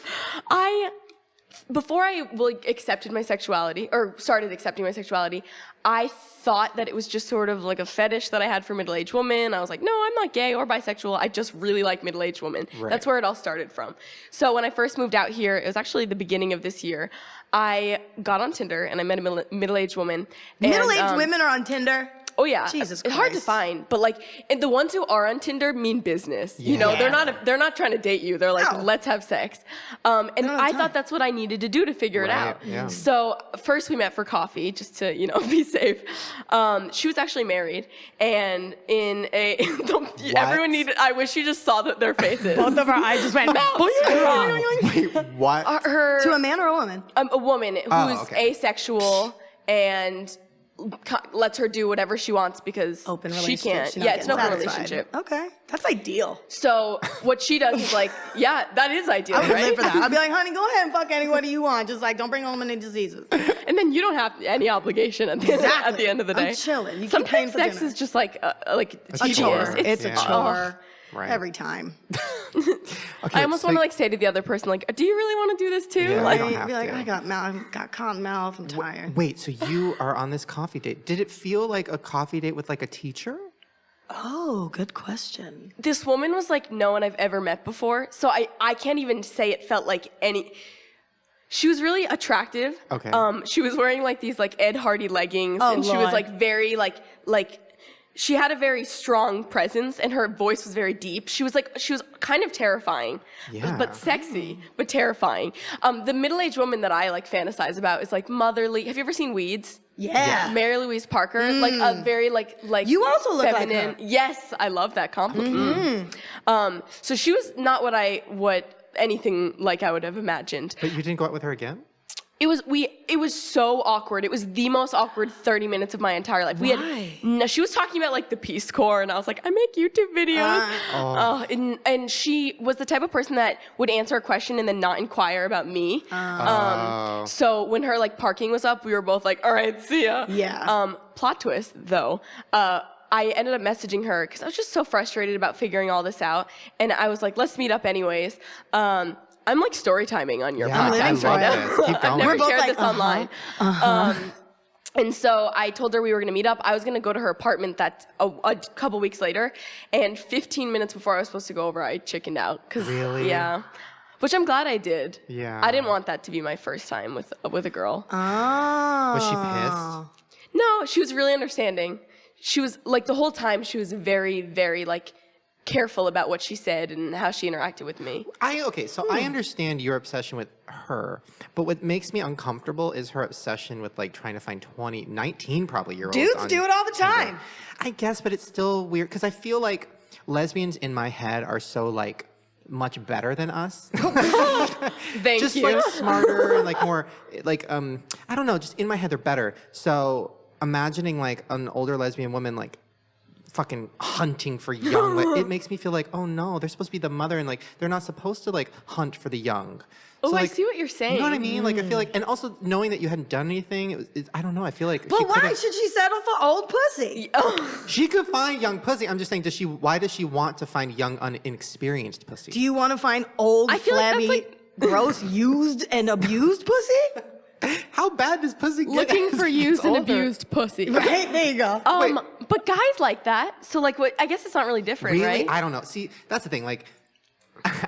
Before I like accepted my sexuality or started accepting my sexuality, I thought that it was just sort of like a fetish that I had for middle-aged women. I was like, no, I'm not gay or bisexual. I just really like middle-aged women. Right. That's where it all started from. So when I first moved out here, it was actually the beginning of this year. I got on Tinder and I met a middle-aged woman. And, Middle-aged women are on Tinder. Oh yeah, Jesus it's hard to Christ. find, but like, and the ones who are on Tinder mean business. You know, they're not trying to date you. They're like, No. let's have sex. And I time. thought that's what I needed to do to figure it out. Yeah. So first we met for coffee, just to be safe. She was actually married, and in a everyone needed. I wish you just saw their faces. Both of our eyes just went. Wait, what? Her To a man or a woman? a woman who's asexual and lets her do whatever she wants because Open she relationship. can't. She's not Yeah, it's an getting open satisfied. relationship. Okay, that's ideal. So what she does is like, yeah, that is ideal, I would right? live for that. I'd be like, honey, go ahead and fuck anybody you want. Just like, don't bring home any diseases. And then you don't have any obligation at the end of the day. I'm chilling. You keep paying Sometimes for sex dinner. is just like A tedious. chore. It's a chore. Right. Every time. Okay, I almost want to like say to the other person, like, do you really want to do this too? Yeah, Like, I don't have be like, to. I got cotton mouth. I'm tired. Wait, so you are on this coffee date. Did it feel like a coffee date with like a teacher? Oh, good question. this woman was like no one I've ever met before. So I can't even say it felt like any. She was really attractive. Okay. She was wearing like these like Ed Hardy leggings, Oh, and she was Lord. like very like she had a very strong presence, and her voice was very deep. She was kind of terrifying, Yeah. but sexy, but terrifying. The middle-aged woman that I like fantasize about is like motherly. Have you ever seen Weeds? Yeah. Mary Louise Parker, like a very like You also look like feminine. her. Yes, I love that compliment. So she was not what anything like I would have imagined. But you didn't go out with her again? It was so awkward. It was the most awkward 30 minutes of my entire life. Why? She was talking about like the Peace Corps, and I was like, I make YouTube videos. And she was the type of person that would answer a question and then not inquire about me. So when her like parking was up, we were both like, all right, see ya. Yeah. Plot twist though. I ended up messaging her because I was just so frustrated about figuring all this out. And I was like, let's meet up anyways. I'm like story timing on your Yeah, podcast I right love now. this. Keep I've going. never We're both shared like, this online. And so I told her we were going to meet up. I was going to go to her apartment a couple weeks later. And 15 minutes before I was supposed to go over, I chickened out. Really? Yeah. Which I'm glad I did. Yeah. I didn't want that to be my first time with a girl. Oh. Was she pissed? No, she was really understanding. She was like the whole time she was very, very like careful about what she said and how she interacted with me. So I understand your obsession with her, but what makes me uncomfortable is her obsession with like trying to find 19 probably year olds. Dudes do it all the time. I guess, but it's still weird because I feel like lesbians in my head are so like much better than us. Thank Just you. like smarter and like more like I don't know, just in my head they're better. So imagining like an older lesbian woman like fucking hunting for young, like, it makes me feel like, oh no, they're supposed to be the mother and like they're not supposed to like hunt for the young. Oh, So, I like, see what you're saying. You know what I mean? Like I feel like, and also knowing that you hadn't done anything, I don't know. I feel like But she why could've- should she settle for old pussy? she could find young pussy. I'm just saying, why does she want to find young, inexperienced pussy? Do you want to find old, I feel like flabby, that's like- gross, used and abused pussy? How bad does pussy get? Looking as for it used gets and older? abused pussy. Right, there you go. Wait. But guys like that. So like what? I guess it's not really different, Really? right? I don't know. See, that's the thing. Like,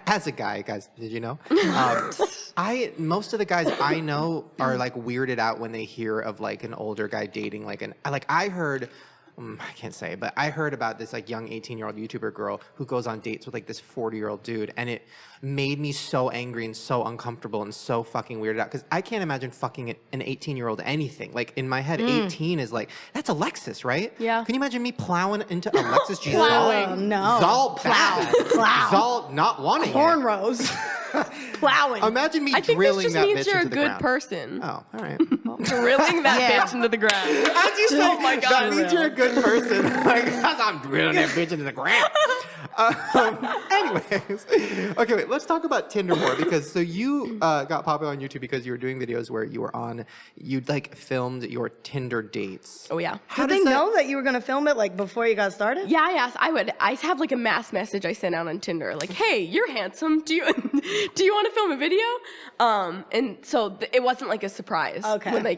as a guy, guys, did you know? Most of the guys I know are like weirded out when they hear of like an older guy dating I heard. I can't say, but I heard about this like young 18-year-old YouTuber girl who goes on dates with like this 40-year-old dude, and it made me so angry and so uncomfortable and so fucking weirded out because I can't imagine fucking an 18-year-old anything. Like in my head, 18 is like that's Alexis, right? Yeah. Can you imagine me plowing into Alexis G? Oh, no. Zol bad. Plow. Zol not wanting it. Cornrows. Plowing. Imagine me I think this drilling just that means bitch you're a into the good ground. person. Oh, all right. Well, Drilling that Yeah. bitch into the ground. as you say, Oh my God. that means you're a good person. Like, as I'm drilling that bitch into the ground. Anyways, okay, wait. Let's talk about Tinder more because so you got popular on YouTube because you were doing videos where you like filmed your Tinder dates. Oh yeah. How Did does they that- know that you were going to film it like before you got started? Yeah, I asked. I have like a mass message I sent out on Tinder, like, "Hey, you're handsome. Do you want to film a video?" And so it wasn't like a surprise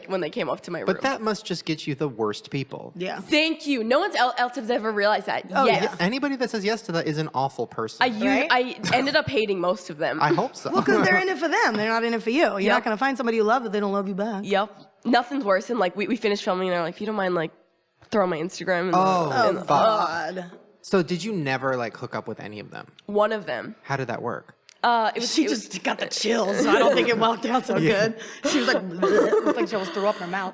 when they came up to my room. But that must just get you the worst people. Yeah. Thank you. No one else has ever realized that. Oh, yes. yeah. Anybody that says yes to that is an awful person. Right? I ended up hating most of them. I hope so. Well, because they're in it for them. They're not in it for you. You're Yep. not going to find somebody you love that they don't love you back. Yep. Nothing's worse than like we finished filming and they're like, if you don't mind like throw my Instagram. Oh, God. So did you never like hook up with any of them? One of them. How did that work? She just got the chills, so I don't think it walked out so good. She was like, it looked like she almost threw up in her mouth.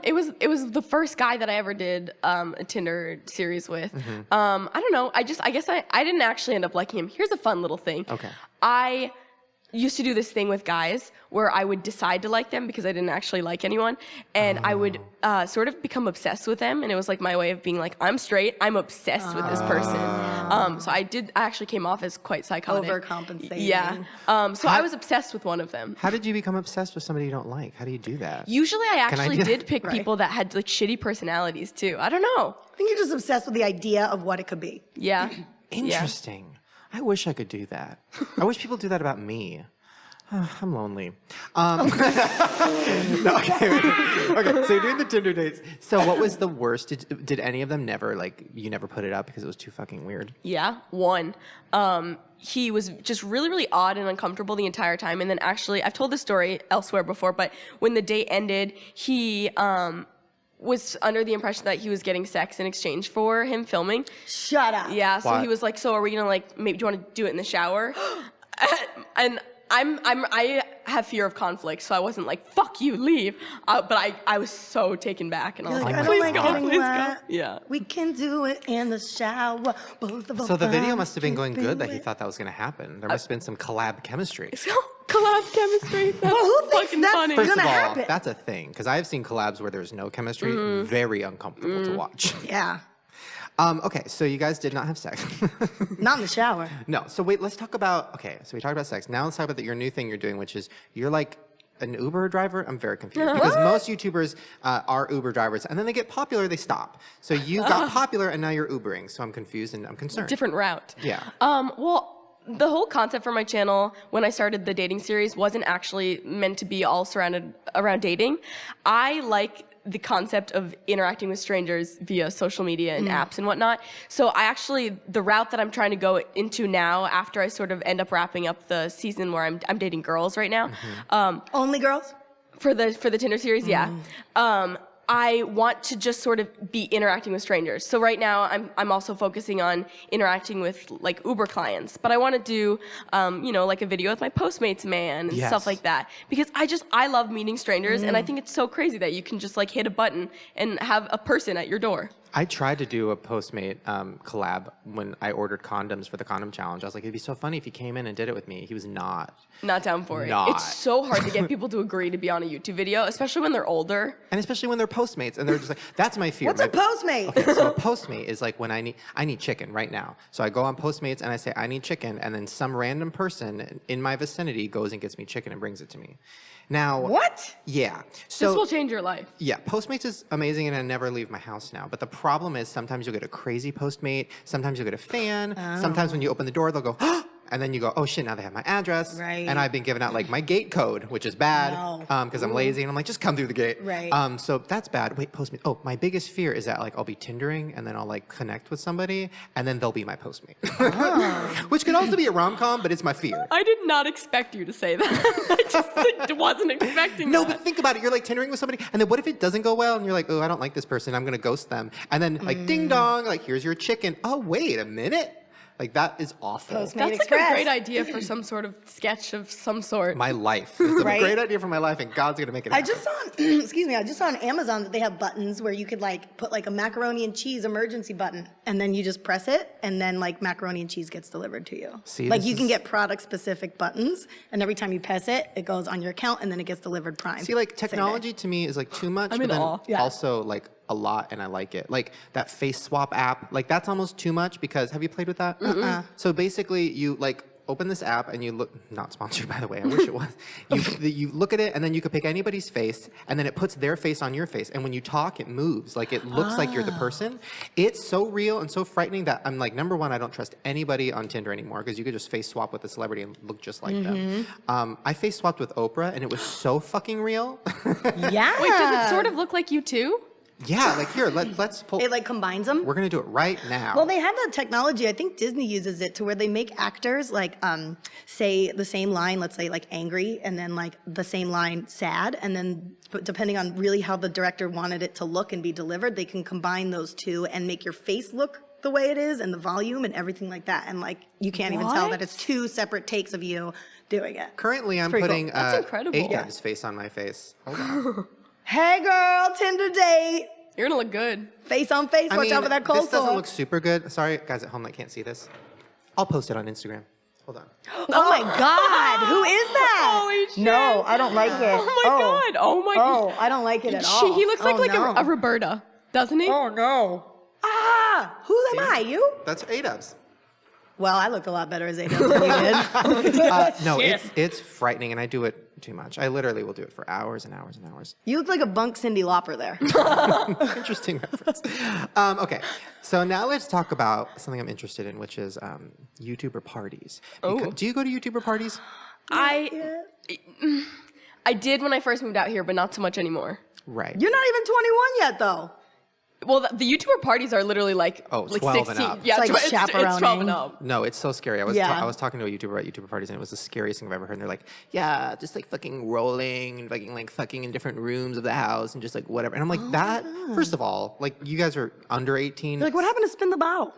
It was the first guy that I ever did a Tinder series with. I don't know. I guess I didn't actually end up liking him. Here's a fun little thing. Okay. I used to do this thing with guys where I would decide to like them because I didn't actually like anyone, and I would sort of become obsessed with them, and it was like my way of being like, I'm straight, I'm obsessed with this person. So I actually came off as quite psychotic. Overcompensating. Yeah. So I was obsessed with one of them. How did you become obsessed with somebody you don't like? How do you do that? Usually I actually did pick Right. people that had like shitty personalities too. I don't know. I think you're just obsessed with the idea of what it could be. Yeah. Interesting. I wish I could do that. I wish people do that about me. I'm lonely. No, okay, so you're doing the Tinder dates. So what was the worst? Did any of them never, like, you never put it up because it was too fucking weird? Yeah, one. He was just really, really odd and uncomfortable the entire time. And then actually, I've told this story elsewhere before, but when the date ended, he was under the impression that he was getting sex in exchange for him filming. Shut up. Yeah, so What? he was like, so are we gonna like, maybe do you wanna do it in the shower? And I have fear of conflict, so I wasn't like, fuck you, leave. But I was so taken back, and I was Like, like, I don't please like go, getting please go. wet. Yeah. We can do it in the shower. Both of us. So the video must have been going good that he thought that was going to happen. There must have been some collab chemistry. So, collab chemistry. That's who thinks fucking that's funny. gonna First of all, happen? that's a thing, because I've seen collabs where there's no chemistry. Very uncomfortable to watch. Yeah. Okay, so you guys did not have sex. Not in the shower. No, so wait, let's talk about, okay, so we talked about sex. Now let's talk about your new thing you're doing, which is you're like an Uber driver. I'm very confused because most YouTubers are Uber drivers, and then they get popular, they stop. So you got popular, and now you're Ubering. So I'm confused and I'm concerned. Different route. Yeah. Well, the whole concept for my channel when I started the dating series wasn't actually meant to be all surrounded around dating. I like the concept of interacting with strangers via social media and apps and whatnot. So the route that I'm trying to go into now, after I sort of end up wrapping up the season where I'm dating girls right now, Only girls? for the Tinder series, yeah. I want to just sort of be interacting with strangers. So right now, I'm also focusing on interacting with like Uber clients, but I want to do, like a video with my Postmates man and stuff like that, because I love meeting strangers, and I think it's so crazy that you can just like hit a button and have a person at your door. I tried to do a Postmate collab when I ordered condoms for the condom challenge. I was like, it'd be so funny if he came in and did it with me. He was not. Not down for it. Not. It's so hard to get people to agree to be on a YouTube video, especially when they're older. And especially when they're Postmates and they're just like, that's my fear. What's a Postmate? Okay, so a Postmate is like when I need chicken right now. So I go on Postmates and I say, I need chicken. And then some random person in my vicinity goes and gets me chicken and brings it to me. Now. What? Yeah. So This will change your life. yeah, Postmates is amazing, and I never leave my house now. But the problem is sometimes you'll get a crazy Postmate, sometimes you'll get a fan, sometimes when you open the door, they'll go, and then you go, oh shit, now they have my address. Right. And I've been giving out like my gate code, which is bad because I'm lazy, and I'm like, just come through the gate. Right. So that's bad. Wait, Postmate. Oh, my biggest fear is that like I'll be Tindering, and then I'll like connect with somebody, and then they'll be my Postmate. Which could also be a rom-com, but it's my fear. I did not expect you to say that. I just like, wasn't expecting No, that. but think about it. You're like Tindering with somebody, and then what if it doesn't go well, and you're like, oh, I don't like this person. I'm gonna ghost them. And then like, ding dong, like here's your chicken. Oh, wait a minute. Like that is awful. Postmate That's Express. like a great idea for some sort of sketch of some sort. My life. It's a Right? great idea for my life, and God's gonna make it I happen. just saw I just saw on Amazon that they have buttons where you could like put like a macaroni and cheese emergency button, and then you just press it, and then like macaroni and cheese gets delivered to you. See, like this you can is- get product specific buttons, and every time you press it, it goes on your account, and then it gets delivered prime. See, like Same day. technology to me is like too much, I'm but in then awe. Yeah. also like a lot, and I like it. Like that face swap app, like that's almost too much because have you played with that? So basically, you like open this app and you look, not sponsored by the way, I wish it was. You look at it and then you could pick anybody's face and then it puts their face on your face. And when you talk, it moves, like it looks like you're the person. It's so real and so frightening that I'm like, number one, I don't trust anybody on Tinder anymore because you could just face swap with a celebrity and look just like them. I face swapped with Oprah and it was so fucking real. Yeah. Wait, does it sort of look like you too? Yeah, like here, let's pull. It like combines them. We're gonna do it right now. Well, they have that technology. I think Disney uses it to where they make actors like say the same line, let's say like angry, and then like the same line sad, and then depending on really how the director wanted it to look and be delivered, they can combine those two and make your face look the way it is and the volume and everything like that. And like you can't even tell that it's two separate takes of you doing it. Currently, I'm pretty putting cool. That's incredible. Ayydubs' face on my face. Hold on. Hey girl, Tinder date. You're gonna look good. Face on face, watch out for that cold this doesn't sore. look super good. Sorry, guys at home that can't see this. I'll post it on Instagram. Hold on. Oh my God, who is that? Holy shit. No, I don't like it. Oh my God. Oh my God. Oh, I don't like it at all. He looks like no. a Roberta, doesn't he? Oh no. Ah, who am I? You? That's Ayydubs. Well, I looked a lot better as Ayydubs than you did. No, it's frightening, and I do it too much. I literally will do it for hours and hours and hours. You look like a bunk Cyndi Lauper there. Interesting reference. Okay, so now let's talk about something I'm interested in, which is YouTuber parties. Do you go to YouTuber parties? I did when I first moved out here, but not so much anymore. Right. You're not even 21 yet, though. Well, the YouTuber parties are literally like 12 16. and up. Yeah, It's like it's 12 chaperoning. and up. No, it's so scary. I was Yeah. I was talking to a YouTuber at YouTuber parties, and it was the scariest thing I've ever heard. And they're like, "Yeah, just like fucking rolling and fucking in different rooms of the house and just like whatever." And I'm like, "That first of all, like you guys are under 18." You're like, what happened to spin the bottle?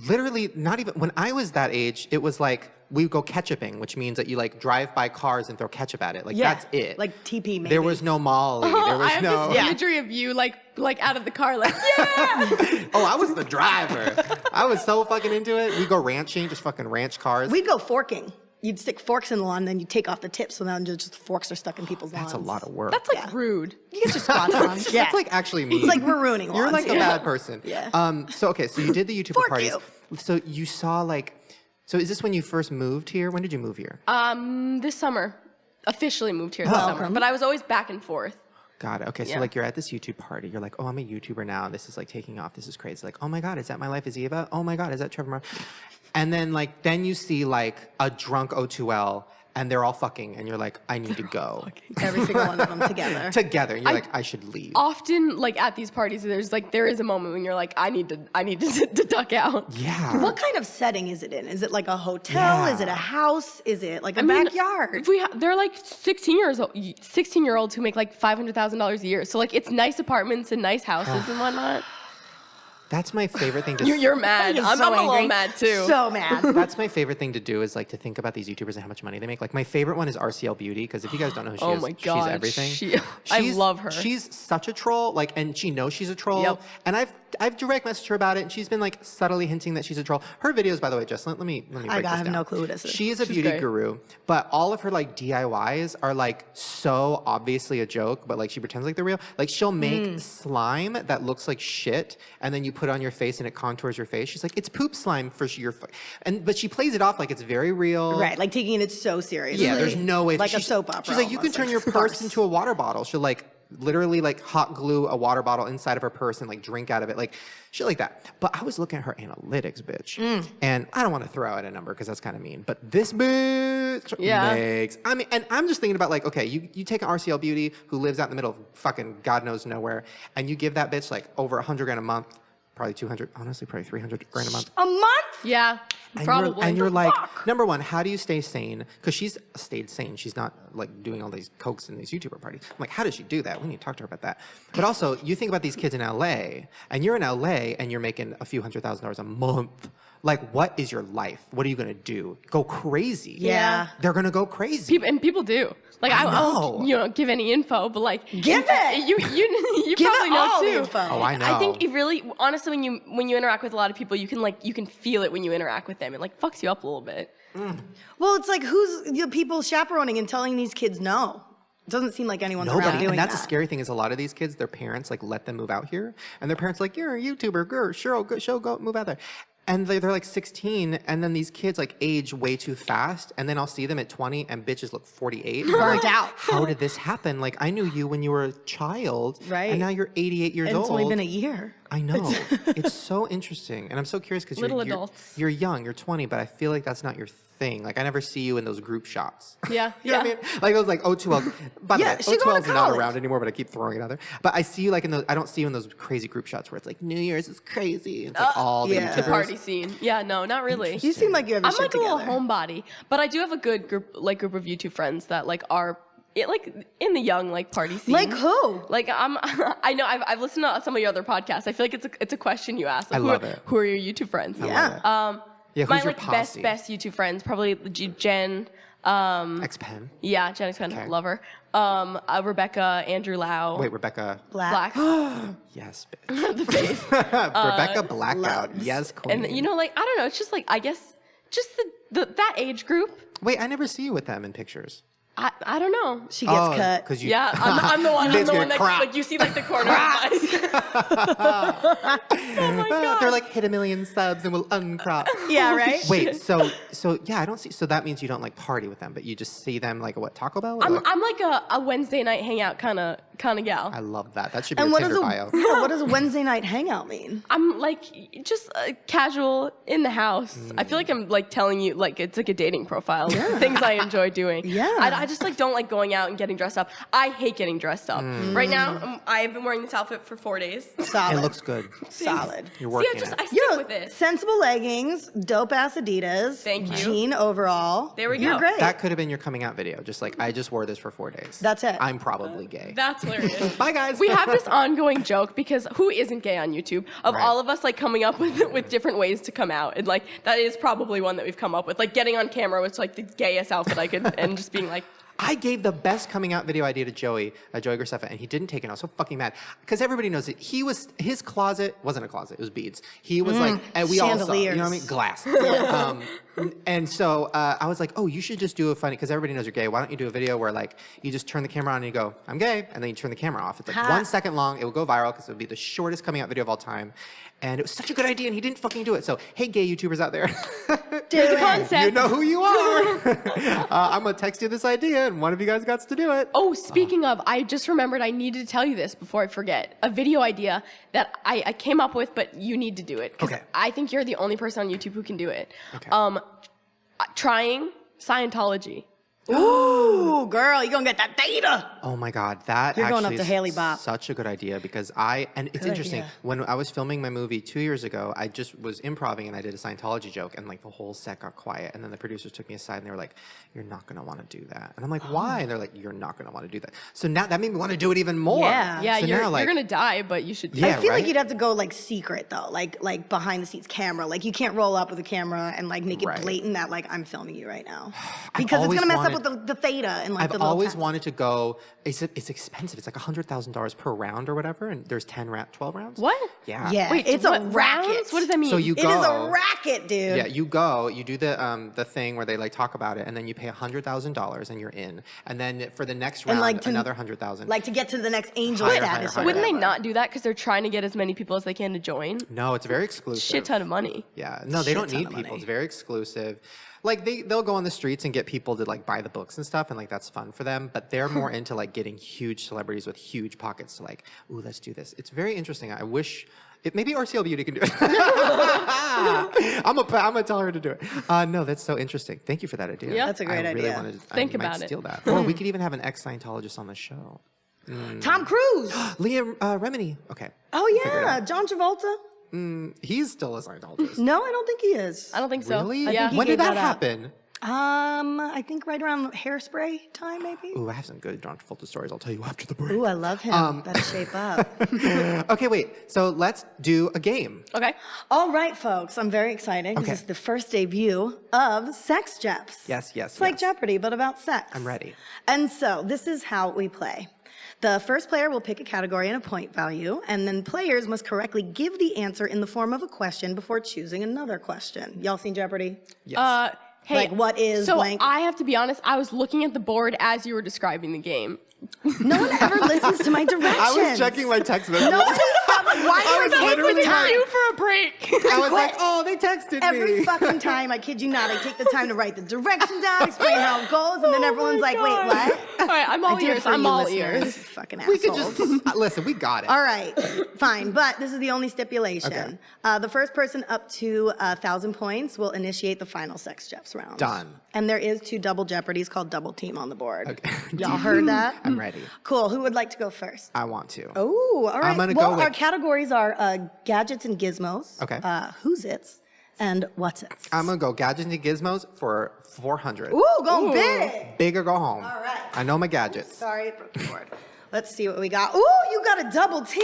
Literally, not even when I was that age, it was like we would go ketchuping, which means that you like drive by cars and throw ketchup at it. Like that's it. Like TP maybe. There was no Molly. There was I have no. this imagery of you like out of the car, like, yeah. Oh, I was the driver. I was so fucking into it. We go ranching, just fucking ranch cars. We'd go forking. You'd stick forks in the lawn, then you take off the tips, so now just forks are stuck in people's lawns. That's a lot of work. That's like rude. You get your spots on. Yeah. That's like actually mean. It's like we're ruining lawns. You're like a here. bad person. Yeah. So okay, so you did the YouTuber Fork parties. you. So you saw like, so is this when you first moved here? When did you move here? This summer. Officially moved here this summer. But I was always back and forth. Got it. Okay, so like you're at this YouTube party. You're like, oh, I'm a YouTuber now. This is like taking off. This is crazy. Like, oh my God, is that My Life is Eva? Oh my God, is that Trevor Mar? And then like, then you see like a drunk O2L and they're all fucking and you're like, I need to go. Every single one of them together. Together. And you're like, I should leave. Often, like at these parties, there is a moment when you're like, I need to duck out. Yeah. What kind of setting is it in? Is it like a hotel? Yeah. Is it a house? Is it like a backyard? They're like 16-year-olds who make like $500,000 a year. So like it's nice apartments and nice houses and whatnot. That's my favorite thing to You're mad. You're I'm so a little angry. mad too. So mad. That's my favorite thing to do is like to think about these YouTubers and how much money they make. Like my favorite one is RCL Beauty because if you guys don't know who she Oh is, my God, she's everything. I love her. She's such a troll, like, and she knows she's a troll. Yep. And I've direct messaged her about it, and she's been like subtly hinting that she's a troll. Her videos, by the way, just let me break this I have down. no clue who this is. She is a She's beauty great. guru, but all of her like DIYs are like so obviously a joke, but like she pretends like they're real. Like she'll make slime that looks like shit, and then you put it on your face and it contours your face. She's like, it's poop slime for your, but she plays it off like it's very real. Right, like taking it so seriously. Yeah, there's no way. Like a soap opera. She's like, you can almost, turn like your farce. purse into a water bottle. She'll like literally like hot glue a water bottle inside of her purse and like drink out of it, like shit like that. But I was looking at her analytics, bitch, and I don't want to throw out a number because that's kind of mean. But this bitch makes. I mean, and I'm just thinking about like, okay, you take an RCL Beauty who lives out in the middle of fucking God knows nowhere, and you give that bitch like over $100,000 a month. Probably 200, honestly, probably 300 grand a month. A month? Yeah, probably. And you're like, number one, how do you stay sane? Because she's stayed sane. She's not like doing all these cokes in these YouTuber parties. I'm like, how does she do that? We need to talk to her about that. But also, you think about these kids in LA, and you're in LA, and you're making a few $100,000 a month. Like, what is your life? What are you gonna do? Go crazy? Yeah. They're gonna go crazy. People do. Like I won't, give any info, but like Give it. You Give probably it know all the too. info. Oh, I know. I think it really, honestly, when you interact with a lot of people, you can feel it when you interact with them. It like fucks you up a little bit. Well, it's like who's the people chaperoning and telling these kids no? It doesn't seem like anyone's around Nobody, doing and that's that. a scary thing is a lot of these kids, their parents like let them move out here, and their parents are like, you're a YouTuber, girl, sure, go move out there. And they're like 16, and then these kids like age way too fast, and then I'll see them at 20, and bitches look 48. And I'm Burnt like, out. How did this happen? Like, I knew you when you were a child, Right. and now you're 88 years And old. it's only been a year. I know. It's so interesting, and I'm so curious because Little adults. you're young, you're 20, but I feel like that's not your thing. Like I never see you in those group shots. Yeah. You know what I mean? Like those like O2L. By the Yeah, way, she going O2L is to not college. around anymore, but I keep throwing it out there. But I see you like in those. I don't see you in those crazy group shots where it's like New Year's is crazy. It's like all the yeah. The YouTubers. party scene. Yeah, no, not really. You seem like you have your I'm shit like together. a little homebody, but I do have a good group of YouTube friends that like are like in the young like party scene. Like who? Like I know I've listened to some of your other podcasts. I feel like it's a question you ask. Like, I love it. Who are your YouTube friends? Yeah. Yeah, who's My your like posse? best YouTube friends probably Jen. X-Pen. Yeah, Jen Xpen, Okay. love her. Rebecca, Andrew Lau. Wait, Rebecca. Black. Yes, bitch. The face. Rebecca Blackout. loves. Yes, queen. And you know, like I don't know, it's just like I guess just that age group. Wait, I never see you with them in pictures. I don't know. She gets cut. Because you. Yeah, I'm the one. I'm Bitch the get one that crap. like you see like the corner. Of my oh my god. They're like hit 1 million subs and we'll uncrop. Yeah, right? Wait, so yeah, I don't see. So that means you don't like party with them, but you just see them like what Taco Bell? Or I'm like a Wednesday night hangout kind of gal. I love that. That should be And your what Tinder does, bio. what does a Wednesday night hangout mean? I'm like just casual in the house. I feel like I'm like telling you like it's like a dating profile. Things I enjoy doing. Yeah. I just like don't like going out and getting dressed up. I hate getting dressed up. Right now, I've been wearing this outfit for 4 days. Solid. It looks good. solid. You're See, working I it. stick with this. sensible leggings, dope ass Adidas. Thank you. Jean overall. There we You're go. great. That could have been your coming out video. Just like I just wore this for 4 days. That's it. I'm probably gay. That's hilarious. Bye guys. We have this ongoing joke because who isn't gay on YouTube of Right. all of us like coming up with different ways to come out, and like that is probably one that we've come up with, like getting on camera with like the gayest outfit I could and just being like, I gave the best coming out video idea to Joey Graceffa, and he didn't take it. I was so fucking mad because everybody knows it. His closet wasn't a closet; it was beads. He was like, and we all saw, you know what I mean, glass. And so I was like, oh, you should just do a funny because everybody knows you're gay. Why don't you do a video where like you just turn the camera on and you go, I'm gay, and then you turn the camera off. It's like 1 second long. It will go viral because it would be the shortest coming out video of all time. And it was such a good idea, and he didn't fucking do it. So, hey, gay YouTubers out there, "Here's the concept." you know who you are. I'm gonna text you this idea, and one of you guys got to do it. Oh, speaking of, I just remembered I needed to tell you this before I forget. A video idea that I came up with, but you need to do it. 'Cause Okay. I think you're the only person on YouTube who can do it. Okay. Trying Scientology. Ooh, girl, you gonna get that data. Oh my God, that You're going actually up to is Haley Bop. such a good idea because it's Good interesting. idea. When I was filming my movie 2 years ago, I just was improvising and I did a Scientology joke and like the whole set got quiet and then the producers took me aside and they were like, "You're not gonna want to do that," and I'm like, "Why?" And they're like, "You're not gonna want to do that." So now that made me want to do it even more. Yeah. Yeah, So you're, now, like, you're gonna die, but you should. Yeah, I feel right? like you'd have to go like secret though, like behind the scenes camera. Like you can't roll up with a camera and like make it Right. blatant that like I'm filming you right now, I've because it's always gonna mess up wanted- with the theta and like I've the little always test. wanted to go. It's expensive. It's like $100,000 per round or whatever, and there's 12 rounds. What? Yeah. Yeah, Wait, it's what, a racket. rounds? What does that mean? So you It go. is a racket, dude. Yeah, you go, you do the thing where they like talk about it, and then you pay $100,000 and you're in. And then for the next round, And, like, to- another 100,000. Like to get to the next angel Higher, status. higher, or Wouldn't they whatever. not do that because they're trying to get as many people as they can to join? No, it's very exclusive. Shit ton of money. Yeah, no, they Shit don't ton need of people. money. It's very exclusive. Like they'll go on the streets and get people to like buy the books and stuff, and like that's fun for them. But they're more into like getting huge celebrities with huge pockets to like, ooh, let's do this. It's very interesting. I wish. Maybe RCL Beauty can do it. I'm gonna tell her to do it. No, that's so interesting. Thank you for that idea. Yeah. That's a great I really idea. wanted to, Think I might about it. steal that. Or we could even have an ex-Scientologist on the show. Tom Cruise. Liam Remini. Okay. Oh Figure it yeah, out. John Travolta. He's still a Scientologist. No, I don't think he is. I don't think so. Really? Yeah. he When gave did that that up. happen? I think right around Hairspray time, maybe. Ooh, I have some good John Travolta stories. I'll tell you after the break. Ooh, I love him. Better shape up. Okay, wait. So let's do a game. Okay. All right, folks. I'm very excited. Okay. This is the first debut of Sex Jeps. Yes, yes, It's like yes. Jeopardy, but about sex. I'm ready. And so this is how we play. The first player will pick a category and a point value, and then players must correctly give the answer in the form of a question before choosing another question. Y'all seen Jeopardy? Yes. Hey, Like, what is so blank? I have to be honest. I was looking at the board as you were describing the game. No one ever listens to my directions. I was checking my text messages. Nobody Why do I take the time? You for a break. I was like, oh, they texted Every me. fucking time, I kid you not, I take the time to write the directions down, explain how it goes, and then everyone's like, wait, what? All right, I'm all ears. I'm all ears. Fucking We assholes. could just listen. We got it. All right, fine, but this is the only stipulation. Okay. The first person up to 1,000 points will initiate the final sex steps round. Done. And there is 2 double jeopardies called double team on the board. Okay. Y'all heard that? I'm ready. Cool. Who would like to go first? I want to. Oh, all right. I'm gonna well, go with- our categories are gadgets and gizmos. Okay. Who's it's and what's it? I'm gonna go gadgets and gizmos for 400. Ooh, going big. Big or go home. All right. I know my gadgets. Sorry, broke the board. Let's see what we got. Ooh, you got a double team.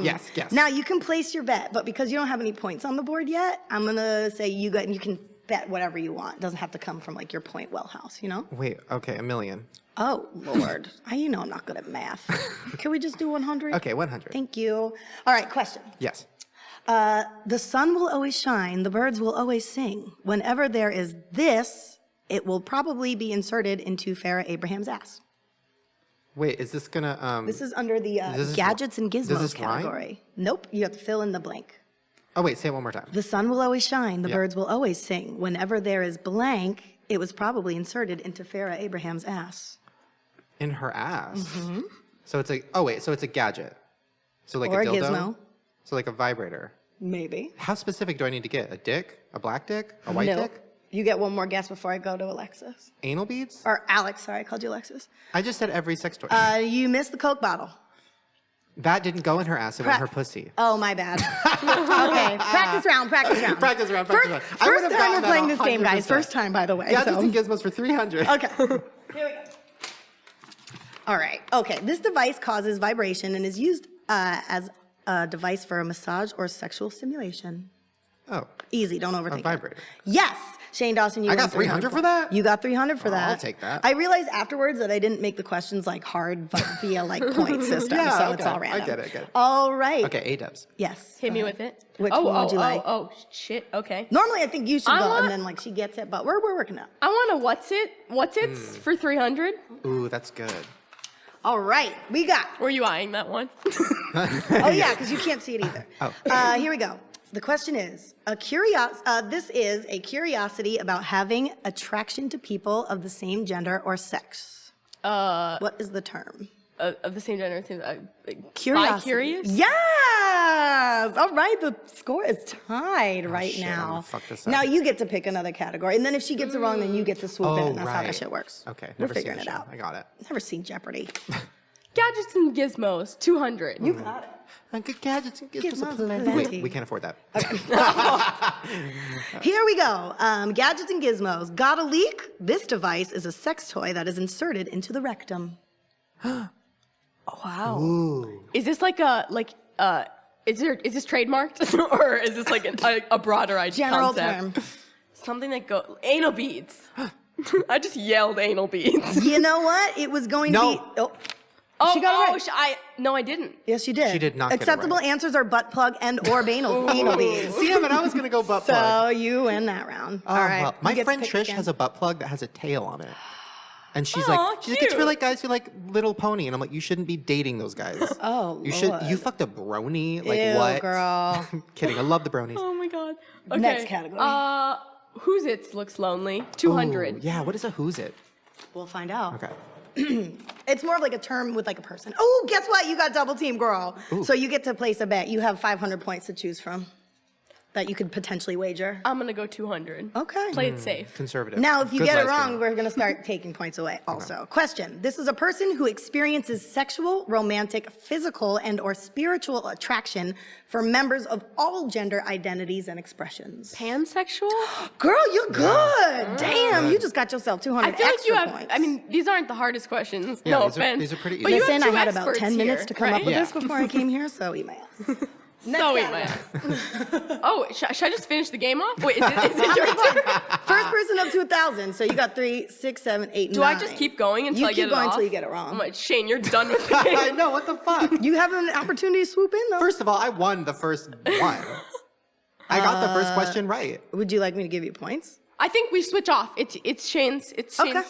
Yes. Now you can place your bet, but because you don't have any points on the board yet, I'm gonna say you can bet whatever you want. It doesn't have to come from like your point well house, you know? Wait. Okay. $1 million. Oh, Lord. You know I'm not good at math. Can we just do 100? Okay. 100. Thank you. All right, question. Yes. The sun will always shine, the birds will always sing. Whenever there is this, it will probably be inserted into Farrah Abraham's ass. Wait. Is this gonna This is under the this- gadgets and does gizmos this rhyme? category. Nope, you have to fill in the blank. Oh wait. Say it one more time. The sun will always shine, the Yeah. birds will always sing. Whenever there is blank, it was probably inserted into Farrah Abraham's ass. In her ass. So it's so it's a gadget. So like Or a a dildo. gizmo. So like a vibrator. Maybe. How specific do I need to get? A dick? A black dick? A white No. dick? You get one more guess before I go to Alexis. Anal beads? Or Alex, sorry, I called you Alexis. I just said every sex toy. You missed the Coke bottle. That didn't go in her ass. It went in her pussy. Oh, my bad. Okay, practice round. Practice round. First I would time have we're gotten that playing this game, 100%. guys. First time, by the way. Gadgets so. and gizmos for 300. Okay, here we go. All right, okay. This device causes vibration and is used as a device for a massage or sexual stimulation. Oh, Easy, don't overthink a vibrator. it. Yes, Shane Dawson, you I won got 300 for that? You got 300 for Oh, that. I'll take that. I realized afterwards that I didn't make the questions like hard but via like point system, Yeah, so okay. it's all I random. get it. All right. Okay, Ayydubs. Yes. Hit go me ahead. with it. Which one would you like? Oh, shit. Okay. Normally, I think you should I go, want- and then like she gets it, but we're working out. I want a what's it's for 300. Ooh, that's good. All right, we got. Were you eyeing that one? Oh yeah, because you can't see it either. Oh. Here we go. The question is this is a curiosity about having attraction to people of the same gender or sex. What is the term? Of the same gender. Curiosity. Bi-curious? Yes. All right. The score is tied right shit, I'm now. gonna fuck this up. Now you get to pick another category, and then if she gets it wrong, then you get to swoop in. Oh, And that's how that right. shit works. Okay, We're never seen figuring the it show. out. I got it. Never seen Jeopardy. Gadgets and gizmos, 200. You got it. And good gadgets and gizmos Gizmos aplenty. aplenty. Wait, we can't afford that. Here we go. Gadgets and gizmos. Got a leak? This device is a sex toy that is inserted into the rectum. Wow. Ooh. Is this is this trademarked or is this like a broader idea? General concept? term. Something that anal beads. I just yelled anal beads. You know what? It was going No. to be. Oh, she got it right. No, I didn't. Yes, she did. She did not get it Acceptable right. answers are butt plug and or anal beads. Damn it, I was gonna go butt plug. So you win that round. Oh, All right. well, You my get to friend pick Trish again. has a butt plug that has a tail on it. And she's Aw, like, it's for cute. like guys who like Little Pony. And I'm like, you shouldn't be dating those guys. Oh, You should. Lord. You fucked a brony. Like Ew, what? girl. Kidding. I love the bronies. Oh my god. Okay. Next category. Who's it looks lonely? 200. Ooh, yeah. What is a who's it? We'll find out. Okay. It's more of like a term with like a person. Oh, guess what? You got double team, girl. Ooh. So you get to place a bet. You have 500 points to choose from that you could potentially wager. I'm gonna go 200. Okay. Play it safe. Conservative. Now, if you Good get it life wrong, stream. we're going to start taking points away also. Question. This is a person who experiences sexual, romantic, physical, and or spiritual attraction for members of all gender identities and expressions. Pansexual? Girl, you're good. Damn, you just got yourself 200 I feel like extra you have. points. I mean, these aren't the hardest questions. Yeah, no these are- offense. these are pretty But easy. you have Listen, I two had about experts 10 minutes here, to come right? up with Yeah. this before I came here, so eat my ass. So eat my ass. Oh, should I just finish the game off? Wait, is it your turn? First person up to 1,000. So you got 3, 6, 7, 8, Do 9. I just keep going until I You get keep it going off? until you get it wrong. I'm like, Shane, you're done with the I game. know. What the fuck? You have an opportunity to swoop in, though. First of all, I won the first one. I got the first question right. Would you like me to give you points? I think we switch off. It's Shane's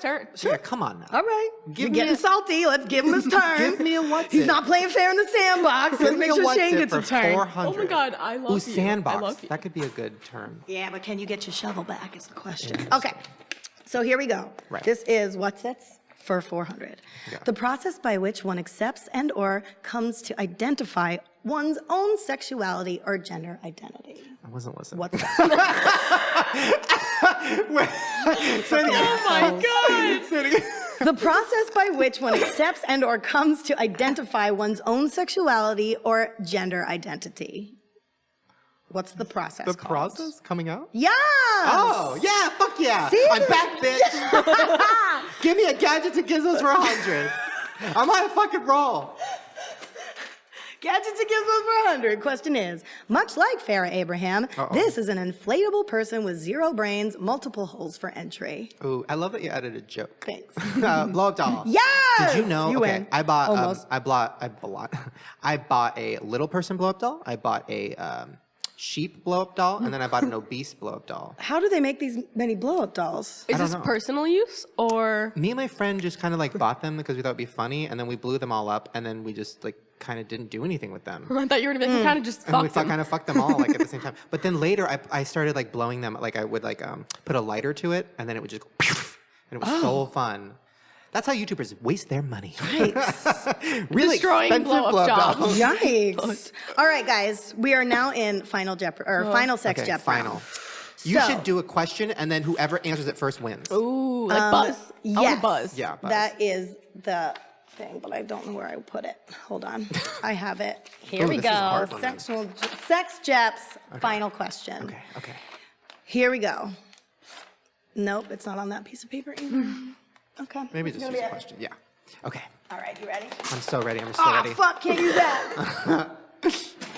turn. Yeah, come on now. All right. Give You're me getting a- salty. Let's give him his turn. Give me a what's He's it. not playing fair in the sandbox. Let's make sure Shane gets a turn. 400. Oh my God, I love Ooh, you. sandbox. I love you. That could be a good term. Yeah, but can you get your shovel back is the question. Interesting. Okay. So here we go. Right. This is what's it for 400. Yeah. The process by which one accepts and or comes to identify one's own sexuality or gender identity. I wasn't listening. What's that? Oh my God. The process by which one accepts and or comes to identify one's own sexuality or gender identity. What's the process The called? process coming out? Yes! Oh, yeah, fuck yeah. See? I'm back, bitch. Give me a gadget to Gizmos for 100. I'm on a fucking roll. Gadgets and gizmos for 100. Question is, much like Farrah Abraham, this is an inflatable person with 0 brains, multiple holes for entry. Ooh, I love that you added a joke. Thanks. Blow up doll. Yes! Did you know? You okay, win. I bought. Almost. I bought a little person blow up doll. I bought a sheep blow up doll, and then I bought an obese blow up doll. How do they make these many blow-up dolls? Is don't this know. personal use or? Me and my friend just kind of like bought them because we thought it'd be funny, and then we blew them all up, and then we just like kind of didn't do anything with them. I thought you were gonna be like, kind of just And we fucked them. kind of fucked them all like at the same time. But then later I started like blowing them, like I would like put a lighter to it and then it would just go and it was so fun. That's how YouTubers waste their money. Really Destroying expensive blow-up dolls. Yikes. All right, guys, we are now in Final Jeopardy, or Final Sex Okay, Jeopardy. final. You So- should do a question and then whoever answers it first wins. Ooh, like buzz. I want Yes. a buzz. Yeah, buzz. That is the thing, but I don't know where I put it. Hold on. I have it. Here Ooh, we this is a go. hard one, then. Sex Jeps, final question. Okay. Here we go. Nope, it's not on that piece of paper either. Okay. Maybe it's just gonna use be a it. question. Yeah. Okay. All right, you ready? I'm so ready. I'm so Oh, ready. fuck, can't use that.